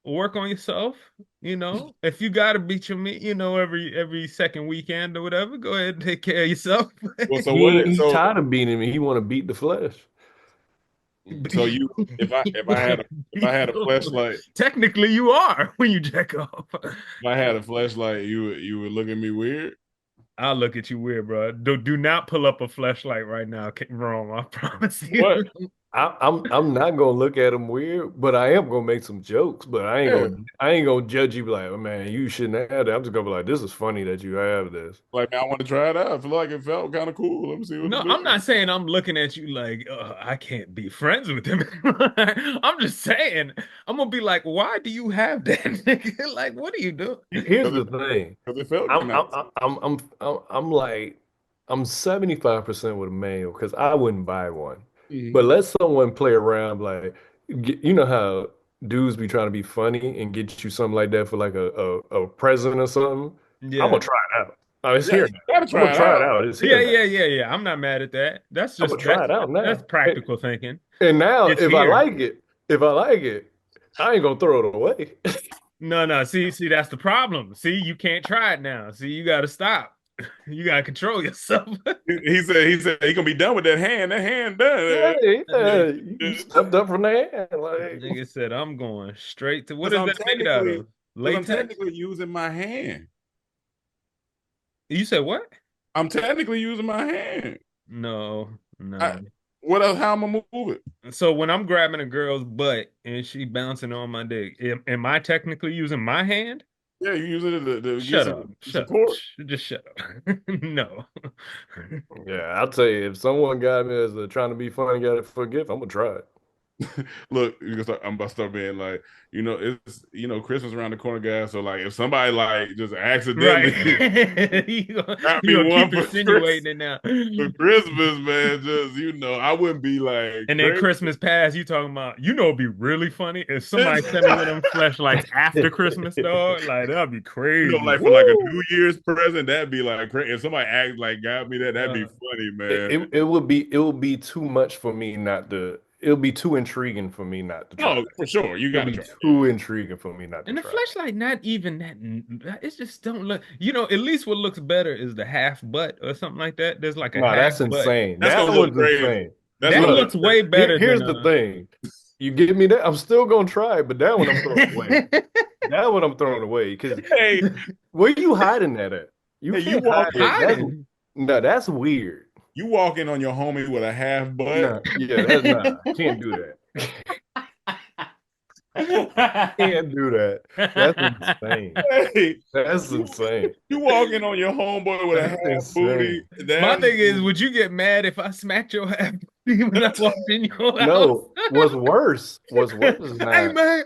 work on yourself. If you gotta beat your meat, every second weekend or whatever, go ahead and take care of yourself. Well, so He's tired of beating me. He want to beat the flesh. So if I had a flashlight, Technically, you are when you jack off. if I had a flashlight, you would look at me weird. I'll look at you weird, bro. Do not pull up a flashlight right now. Wrong, I promise you. What? I'm not gonna look at him weird, but I am gonna make some jokes. But I ain't gonna judge you like, oh, man, you shouldn't have that. I'm just gonna be like, this is funny that you have this. Like, man, I want to try it out. I feel like it felt kind of cool. Let me see what No, it I'm is. not saying I'm looking at you like I can't be friends with him. I'm just saying I'm gonna be like, why do you have that, nigga? Like, what are you doing? Here's the thing. Because it felt I'm nice. I'm like I'm 75% with a male because I wouldn't buy one. Mhm. But let someone play around like you know how dudes be trying to be funny and get you something like that for like a present or something. I'm Yeah. gonna try it out. Oh, it's Yeah, here you now. gotta I'm try gonna it try out. it out. It's Yeah, here now. yeah. I'm not mad at that. That's I'm just gonna try it out now. that's practical thinking. And now It's if I here. like it, I ain't gonna throw it away. No. See, that's the problem. See, you can't try it now. See, you got to stop. You got to control yourself. He said he gonna be done with that hand. That hand done. Yeah, you stepped up from the hand. Like, Nigga said, I'm going straight to what Because is that made out of? I'm Latex? technically using my hand. You said what? I'm technically using my hand. No. What else? How I'm gonna move it? So when I'm grabbing a girl's butt and she bouncing on my dick, am I technically using my hand? Yeah, you using it to get Shut some up. support. Just shut up. No. yeah, I'll tell you, if someone got me as trying to be funny, got it for a gift, I'm gonna try it. Look, I'm about to start being like, it's Christmas around the corner, guys. So like, if somebody like just accidentally Right. you got me gonna one keep insinuating it now. for Christmas, man, just I wouldn't be like. And then crazy. Christmas passed, you talking about, it'd be really funny if somebody sent me one of them fleshlights after Christmas, dog. Like, that'd be crazy. Like for like a New Year's present, that'd be like crazy. If somebody act like got me that'd be funny, man. It would be too much for me not to. It'll be too intriguing for me not to try. Oh, for sure, you got to be try. too intriguing for me not to And the try. fleshlight, not even that. It just don't look. At least what looks better is the half butt or something like that. There's like a No, half that's butt. insane. That's That gonna look one's crazy. insane. That looks way better. Here's the thing. You give me that, I'm still gonna try it, but that one I'm throwing away. That one I'm throwing away because Hey, where you hiding that at? You Hey, you can't walk- hide it. hiding. No, that's weird. you walk in on your homie with a half butt. No, yeah, that's can't do that. Can't do that. That's insane. Hey, That's insane. you walk in on your homeboy with a half That's booty. My thing is, would you get mad if I smacked your half booty when I walked in your house? No, what's worse is not. Hey man,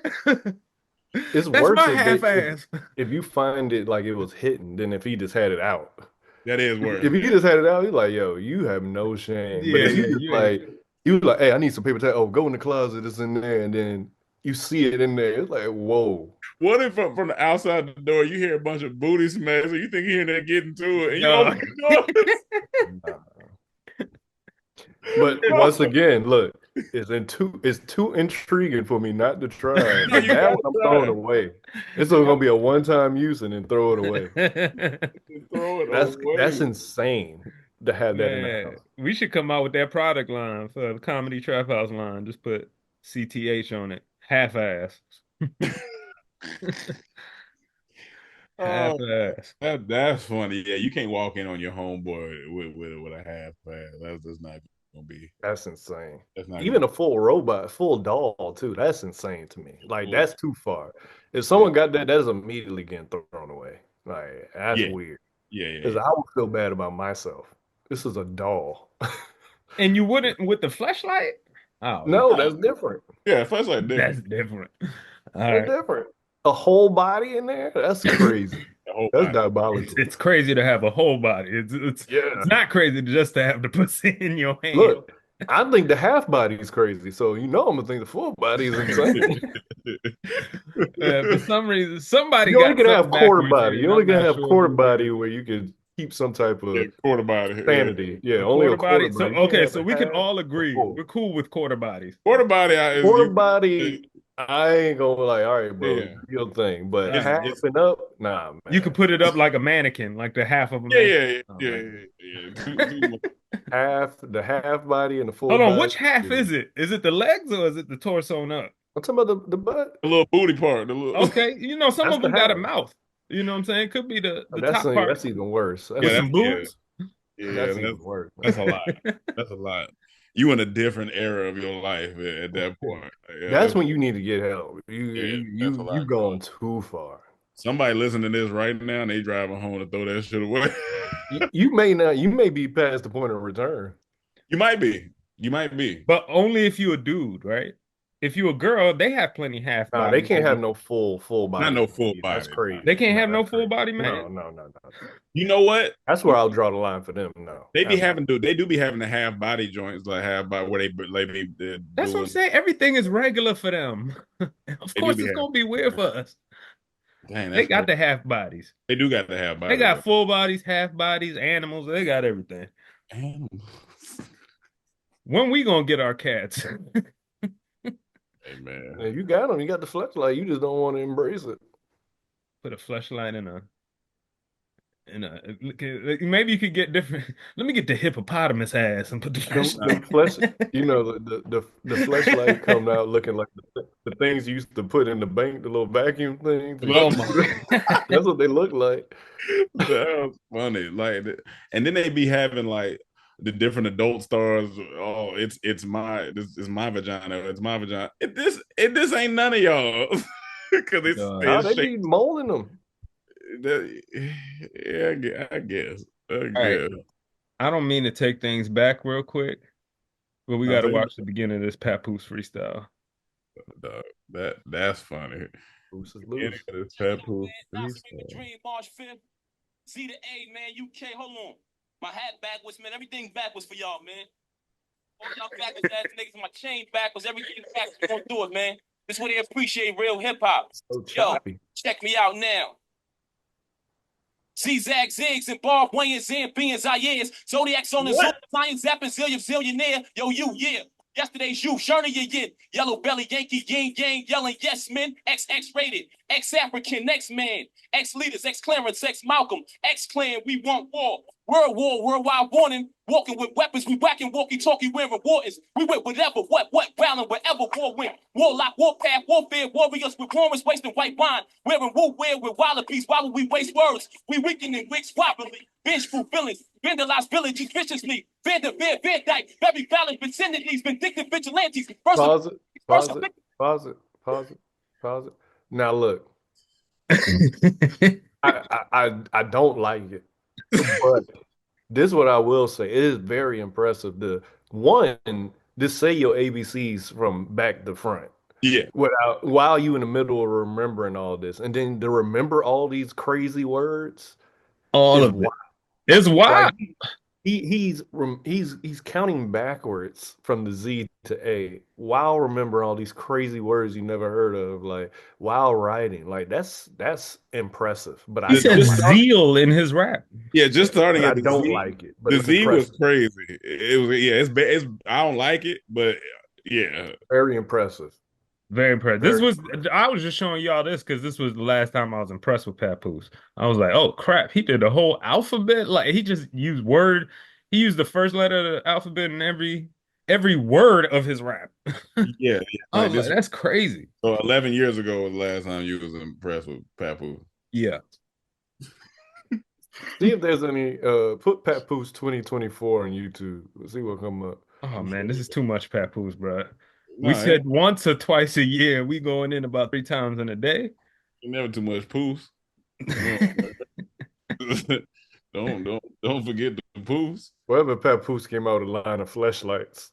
It's that's worse my if half they- ass. if you find it like it was hidden than if he just had it out. That is worse. If he just had it out, he's like, yo, you have no shame. But if you like, hey, I need some paper towel. Oh, go in the closet, it's in there, and then you see it in there. It's like, whoa. What if from the outside the door you hear a bunch of booty smash? So you think you're hearing that getting to it? And No. open the door. But once again, look, it's too intriguing for me not to try. No, you That gotta one I'm try. throwing away. It's only gonna be a one-time use and then throw it away. Throw it That's away. insane to have that in the Man, house. we should come out with that product line for the Comedy Trap House line. Just put CTH on it. Half ass. Half ass. That's funny. Yeah, you can't walk in on your homeboy with a half ass. That's just not gonna be. That's insane. That's not Even gonna a full robot, full doll too. That's insane to me. Like Yeah. that's too far. If someone got that is immediately getting thrown away. Like that's Yeah. weird. Yeah. Because I would feel bad about myself. This is a doll. And you wouldn't with the fleshlight? Oh No, that's different. Yeah, flashlight different. that's different. All That's right. different. A whole body in there? That's crazy. The whole That's body. diabolical. It's crazy to have a whole body. It's Yeah. not crazy just to have the pussy in your hand. Look, I think the half body is crazy. So I'm gonna think the full body is insane. For some reason, somebody You only got can have something quarter backwards body. here, You and only I'm can not have sure quarter who- body where you can keep some type of quarter body. sanity. Yeah, A only quarter a quarter body. So body. You okay, can't so have we a can half all or agree full. we're cool with quarter bodies. Quarter body. Quarter body, I ain't gonna like, all right, bro, Yeah. do your thing. But It's- half and up, nah, man. You can put it up like a mannequin, like the half of a Yeah. mannequin. the half body and the full Hold on, body. which half is it? Is it the legs or is it the torso and up? I'm talking about the butt. The little booty part. The little. Okay, some That's of them the got a half. mouth. You know what I'm saying? Could be the That's top part even worse. with some boobs. Yeah, That's even worse. that's a lot. That's a lot. you in a different era of your life at that point. Like, That's when you need to get help. yeah, that's a You lot. going too far. Somebody listening to this right now and they driving home to throw that shit away. You may not. You may be past the point of return. You might be. You might be. But only if you a dude, right? If you a girl, they have plenty half Nah, body. they can't have no full body. Not no full That's body. crazy. They can't have no that's full crazy. body, man. No. You know what? That's where I'll draw the line for them. No, They do be having the half body joints, like half body where they That's what I'm saying. Everything is regular for them. Of They course, do be it's having- gonna be weird for us. Dang, They got the half bodies. They do got the half body. They got full bodies, half bodies, animals. They got everything. Animals. When we gonna get our cats? Hey man, Yeah, you got them. You got the flashlight. You just don't want to embrace it. Put a fleshlight in a. Maybe you could get different. Let me get the hippopotamus ass and put the The fleshlight. you know, the flashlight come out looking like the things you used to put in the bank, the little vacuum things. Oh my. That's what they look like. that was funny. Like, and then they be having like the different adult stars. Oh, it's my vagina. It's my vagina. This ain't none of y'all because it's Nah, they be molding them. Yeah, I guess. Right. I don't mean to take things back real quick, but we got to watch the beginning of this Papoose freestyle. That's funny. Papoose is loose. This Papoose Dream March 5th. Z to A, man, UK. Hold on. My hat backwards, man. Everything backwards for y'all, man. All y'all backwards ass niggas, my chain backwards. Everything backwards. We gonna do it, man. This is what they appreciate real hip hop. So Yo, check me out now. Zigzag zigs and barbed wires and beings I is. Zodiacs on the zone, science zapping zillionaire. Yo, yeah. Yesterday's you, Shirley again. Yellow belly, Yankee, yin yang, yelling yes men. XX rated, ex-African, ex-man, ex-leaders, ex-Clarence, ex-Malcolm, ex-clan, we want war. World war, worldwide warning. Walking with weapons, we whacking, walkie-talkie, wearing wardens. We went whatever, what, wailing wherever war went. Warlock, warpath, warfare, warriors with warrants, wasting white wine. Wearing wool wear with wallabies, why would we waste words? We weakening wigs properly. Vengeful villains, vandalized villages viciously. Vanderveer, Van Dyke, very valid vicinities, vindictive vigilantes. Pause it. Now look, I don't like it, but this is what I will say. It is very impressive. Just say your ABCs from back to front. Yeah. While you in the middle of remembering all this, and then to remember all these crazy words. All of it. It's wild. Like, he's counting backwards from the Z to A while remembering all these crazy words you never heard of, like while writing. Like that's impressive. But he said zeal in his rap. Yeah, just starting at I don't like it. But the Z was crazy. It was it's I don't like it, but yeah, very impressive. Very impressive. I was just showing y'all this because this was the last time I was impressed with Papoose. I was like, oh crap, he did the whole alphabet. Like he just used he used the first letter of the alphabet in every word of his rap. Yeah. I was like, that's crazy. So 11 years ago was the last time you was impressed with Papoose. Yeah. See if there's any put Papoose 2024 on YouTube. We'll see what come up. Oh man, this is too much Papoose, bro. We said once or twice a year. We going in about 3 times in a day. Never too much poos. don't forget the poos. Whatever Papoose came out with a line of fleshlights.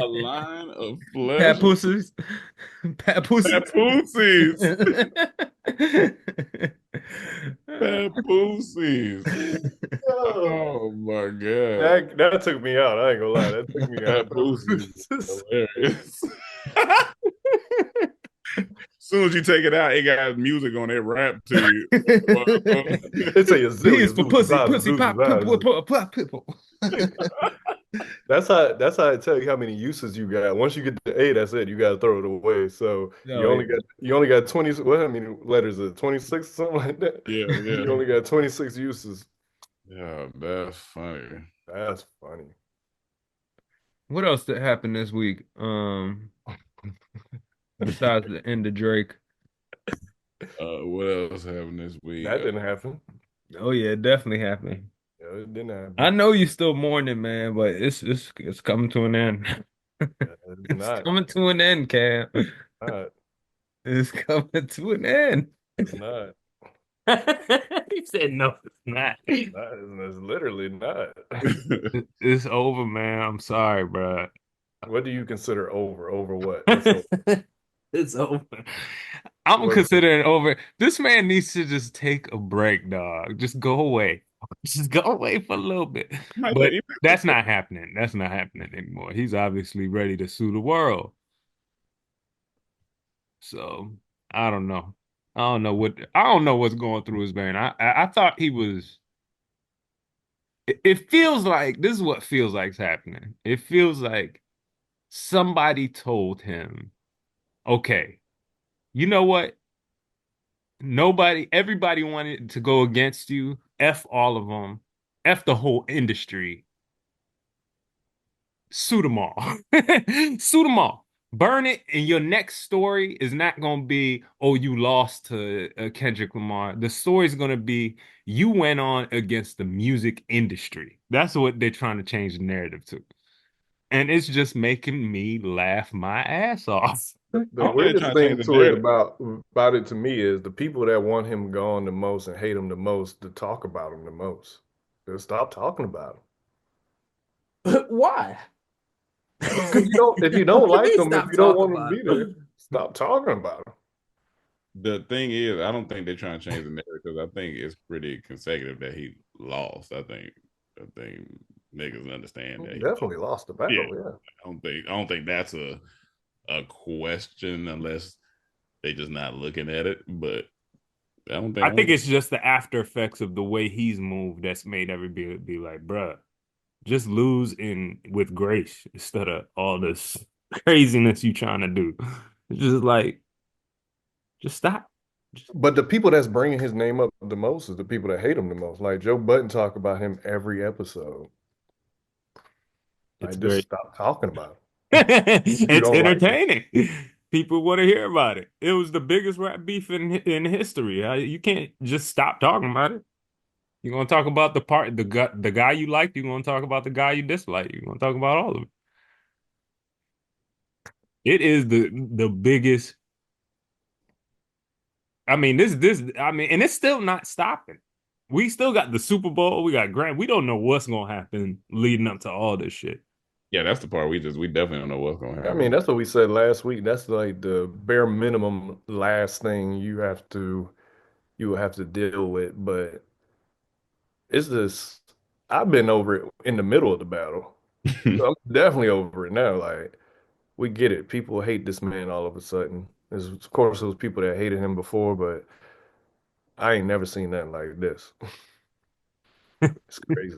A line of flesh. Papooses. Papooses. Papooses. Oh my god. That took me out. I ain't gonna lie. That took me out. Papooses. Hilarious. As soon as you take it out, it got music on it, rap to you. It's a zillion for pussy pop. That's how I tell you how many uses you got. Once you get to A, that's it. You got to throw it away. So you only got 20. What how many letters is it? 26 or something like that? Yeah. You only got 26 uses. Yeah, that's funny. That's funny. What else did happen this week? Besides the end of Drake. What else happened this week? That didn't happen. Oh yeah, it definitely happened. Yeah, it didn't I happen. know you still mourning, man, but it's coming to an end. It's It's not. coming to an end, Cam. Not. It's coming to an end. It's not. He said no, it's not. Not. It's literally not. It's over, man. I'm sorry, bro. What do you consider over? Over what? What's over? It's over. I'm What's considering over. This man needs to just take a break, dog. Just go away. Just go away for a little bit. But that's not happening. That's not happening anymore. He's obviously ready to sue the world. So I don't know. I don't know what's going through his brain. I thought he was. It feels like this is what feels like is happening. It feels like somebody told him, okay, you know what? Everybody wanted to go against you. F all of them. F the whole industry. Sue them all. Sue them all. Burn it, and your next story is not going to be, oh, you lost to Kendrick Lamar. The story is going to be, you went on against the music industry. That's what they're trying to change the narrative to. And it's just making me laugh my ass off. the weirdest thing to it about it to me is the people that want him gone the most and hate him the most to talk about him the most. Just stop talking about Why? him. If you don't like him, if you don't want him to be there, stop talking about him. The thing is, I don't think they're trying to change the narrative because I think it's pretty consecutive that he lost. I think niggas understand that He definitely lost the battle. Yeah. I don't think that's a question unless they just not looking at it. But I think it's just the after effects of the way he's moved that's made everybody be like, bruh, just lose in with grace instead of all this craziness you trying to do. It's just like, just stop. But the people that's bringing his name up the most is the people that hate him the most. Like Joe Budden talk about him every episode. It's just great. stop talking about him. It's entertaining. People want to hear about it. It was the biggest rap beef in history. You can't just stop talking about it. You're gonna talk about the guy you like. You're gonna talk about the guy you dislike. You're gonna talk about all of it. It is the biggest. I mean, and it's still not stopping. We still got the Super Bowl. We got Grant. We don't know what's gonna happen leading up to all this shit. Yeah, that's the part we definitely don't know what's gonna happen. I mean, that's what we said last week. That's like the bare minimum last thing you will have to deal with. But it's just I've been over it in the middle of the battle. So I'm definitely over it now. Like we get it. People hate this man all of a sudden. Of course, there was people that hated him before, but I ain't never seen nothing like this. It's crazy.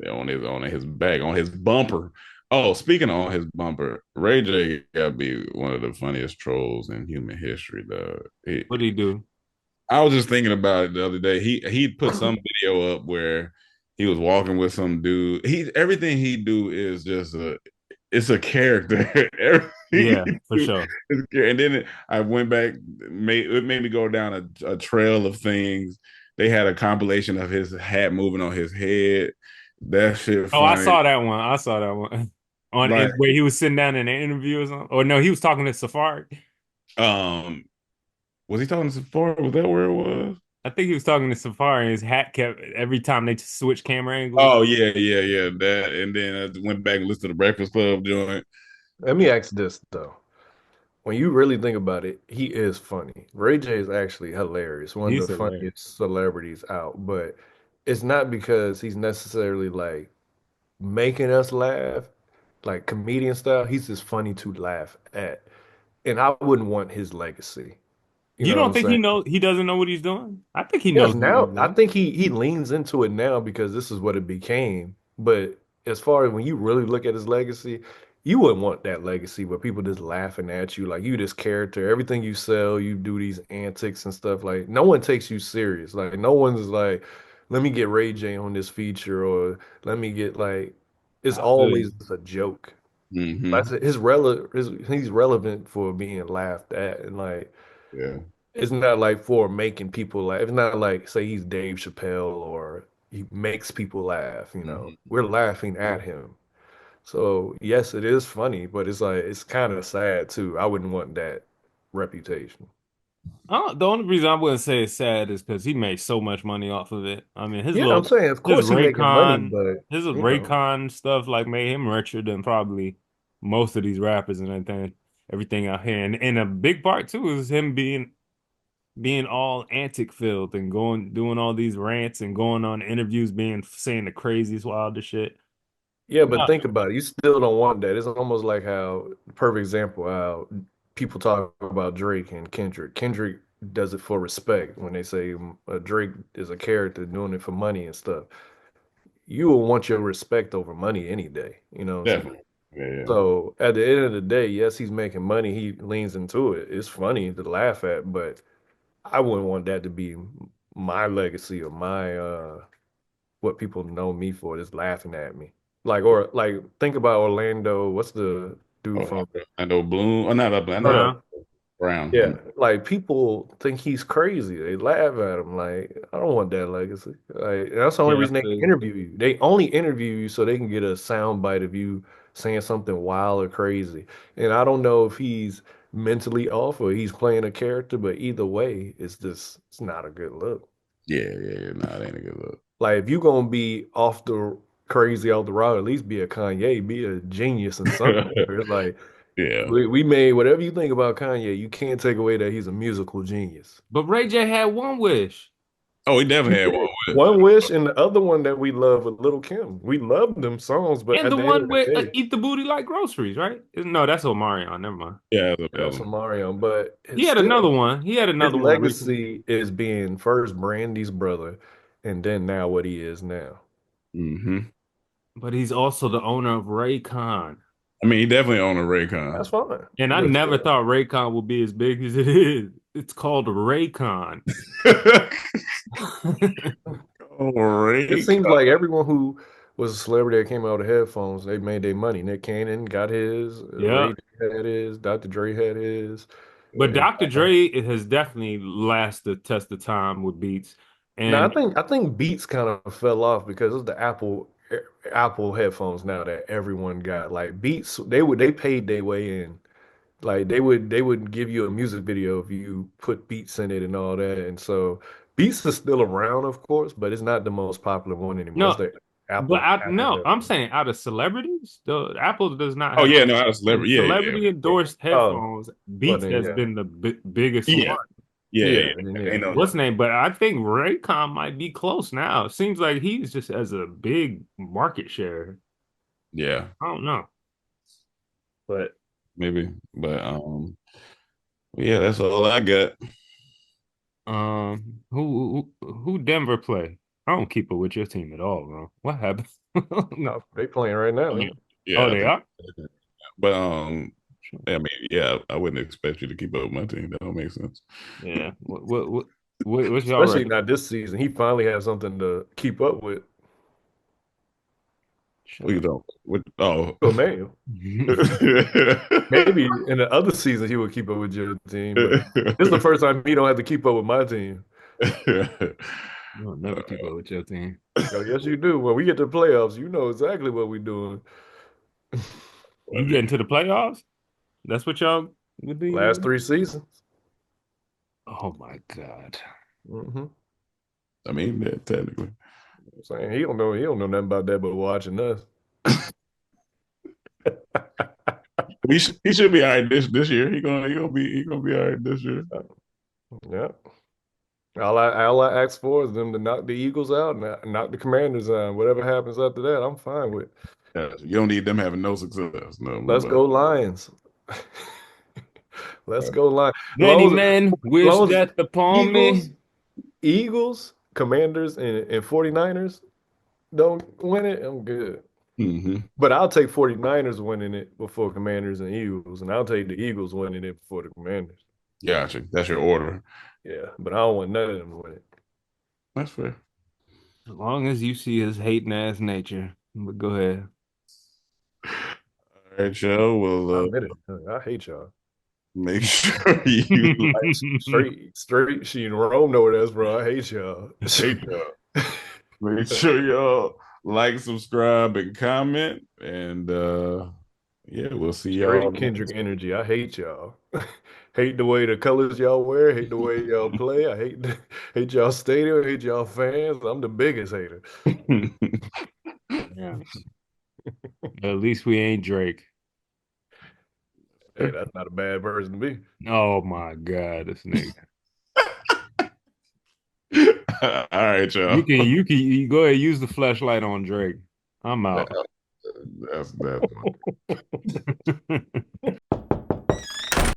On his back, on his bumper. Oh, speaking of on his bumper, Ray J gotta be one of the funniest trolls in human history, though. What did he do? I was just thinking about it the other day. He put some video up where he was walking with some dude. Everything he do is just it's a character. Yeah, for sure. And then I went back, it made me go down a trail of things. They had a compilation of his hat moving on his head. That shit. Oh, I saw that one. On like, where he was sitting down in an interview or something. Or no, he was talking to Safari. Was he talking to Safari? Was that where it was? I think he was talking to Safari, and his hat kept every time they switch camera angles. Oh yeah. That, and then I went back and listened to the Breakfast Club joint. Let me ask this though. When you really think about it, he is funny. Ray J is actually hilarious. One of the funniest celebrities out. But it's not because he's necessarily like making us laugh, like comedian style. He's just funny to laugh at. And I wouldn't want his legacy. You don't think he doesn't know what he's doing? I think he Yeah, knows. now I think he leans into it now because this is what it became. But as far as when you really look at his legacy, you wouldn't want that legacy where people just laughing at you like you this character. Everything you sell, you do these antics and stuff. Like no one takes you serious. Like no one's like, let me get Ray J on this feature or let me get like. It's always a joke. Mm-hmm. He's relevant for being laughed at and like. Yeah. It's not like for making people laugh. It's not like say he's Dave Chappelle or he makes people laugh, you know. Mhm. We're laughing at him. So yes, it is funny, but it's like it's kind of sad too. I wouldn't want that reputation. The only reason I wouldn't say it's sad is because he made so much money off of it. I mean, Yeah, I'm saying, of course he making money, but His you know, Raycon stuff like made him richer than probably most of these rappers and everything out here. And a big part too is him being all antic filled and doing all these rants and going on interviews, saying the craziest, wildest shit. yeah, but No, think about it. You still don't want that. It's almost like how, perfect example, how people talk about Drake and Kendrick. Kendrick does it for respect when they say Drake is a character doing it for money and stuff. You will want your respect over money any day. You know what I'm saying? Definitely. Yeah. So at the end of the day, yes, he's making money. He leans into it. It's funny to laugh at, but I wouldn't want that to be my legacy or my what people know me for, is laughing at me. Like, or like think about Orlando. What's the dude Oh, from? I know Bloom. Oh, not I know Brown. Brown. Yeah, like people think he's crazy. They laugh at him. Like, I don't want that legacy. Like, that's the only Yeah, reason they can interview you. They only interview you so they can get a sound bite of you saying something wild or crazy. And I don't know if he's mentally off or he's playing a character, but either way, it's not a good look. Yeah. No, it ain't a good look. Like, if you're gonna be off the crazy off the road, at least be a Kanye, be a genius in something. It's like Yeah. we made whatever you think about Kanye, you can't take away that he's a musical genius. But Ray J had one wish. Oh, he definitely had one with. One Wish and the other one that we love with Little Kim. We love them songs, but And at the the end of one the with day, Eat the Booty Like Groceries, right? No, that's Omarion. Never mind. Yeah, that's a Mario. But He it's had still, another one. He had his another one recently. legacy is being first Brandy's brother, and then now what he is now. Mm-hmm. But he's also the owner of Raycon. I mean, he definitely owned a Raycon. That's fine. And I But never still. thought Raycon would be as big as it is. It's called Raycon. Oh, It seems Raycon. like everyone who was a celebrity that came out with headphones, they made their money. Nick Cannon got his, Yeah. Ray J had his, Dr. Dre had his. But And Dr. Dre has definitely lasted the test of time with beats. now And I think Beats kind of fell off because it's the Apple headphones now that everyone got. Like Beats, they paid their way in. Like they would give you a music video if you put beats in it and all that. And so Beats is still around, of course, but it's not the most popular one anymore. It's no, the but Apple no, I'm headphones. saying out of celebrities, the Apple does not Oh have yeah, no, I was celebrity. Yeah. celebrity endorsed Oh, headphones. well Beats then has yeah. been the biggest Yeah. one. Yeah. Yeah, then Ain't yeah. no. What's name? But I think Raycon might be close now. It seems like he's just as a big market share. Yeah, I don't know. But maybe, but yeah, that's all I got. who Denver play? I don't keep it with your team at all, bro. What happened? No, they playing right now. Isn't it? Yeah, Oh, I they think. are? But I mean, yeah, I wouldn't expect you to keep up with my team. That don't make sense. Yeah. What's y'all Especially record? not this season. He finally has something to keep up with. What you don't? What? Oh. Oh man. Maybe in the other season he would keep up with your team, but this is the first time he don't have to keep up with my team. You'll never keep up with your team. Oh, yes, you do. When we get to the playoffs, you know exactly what we're doing. You get into the playoffs? That's what y'all would be? Last 3 seasons. Oh my God. Mm-hmm. I mean, yeah, technically. I'm saying he don't know nothing about that but watching us. He should be all right this year. He gonna be all right this year. Yeah. All I ask for is them to knock the Eagles out and knock the Commanders out. Whatever happens after that, I'm fine with. Yeah, you don't need them having no success. No, Let's go Lions. Let's go Lions. Many men wish death upon me. Eagles, Commanders, and 49ers don't win it, I'm good. Mm-hmm. But I'll take 49ers winning it before Commanders and Eagles, and I'll take the Eagles winning it before the Commanders. Gotcha. That's your order. Yeah, but I don't want none of them to win it. That's fair. As long as you see his hating ass nature. But go ahead. All right, y'all. Well, I admit it. I hate y'all. make sure you like, Straight. She in Rome know what that's, bro. I hate y'all. hate y'all. Make sure y'all like, subscribe, and comment. And yeah, we'll see y'all. Straight Kendrick energy. I hate y'all. Hate the way the colors y'all wear. Hate the way y'all play. I hate y'all stadium. Hate y'all fans. I'm the biggest hater. Yeah. At least we ain't Drake. Hey, that's not a bad person to be. Oh my God, this nigga. All right, y'all. You go ahead, use the flashlight on Drake. I'm out. That's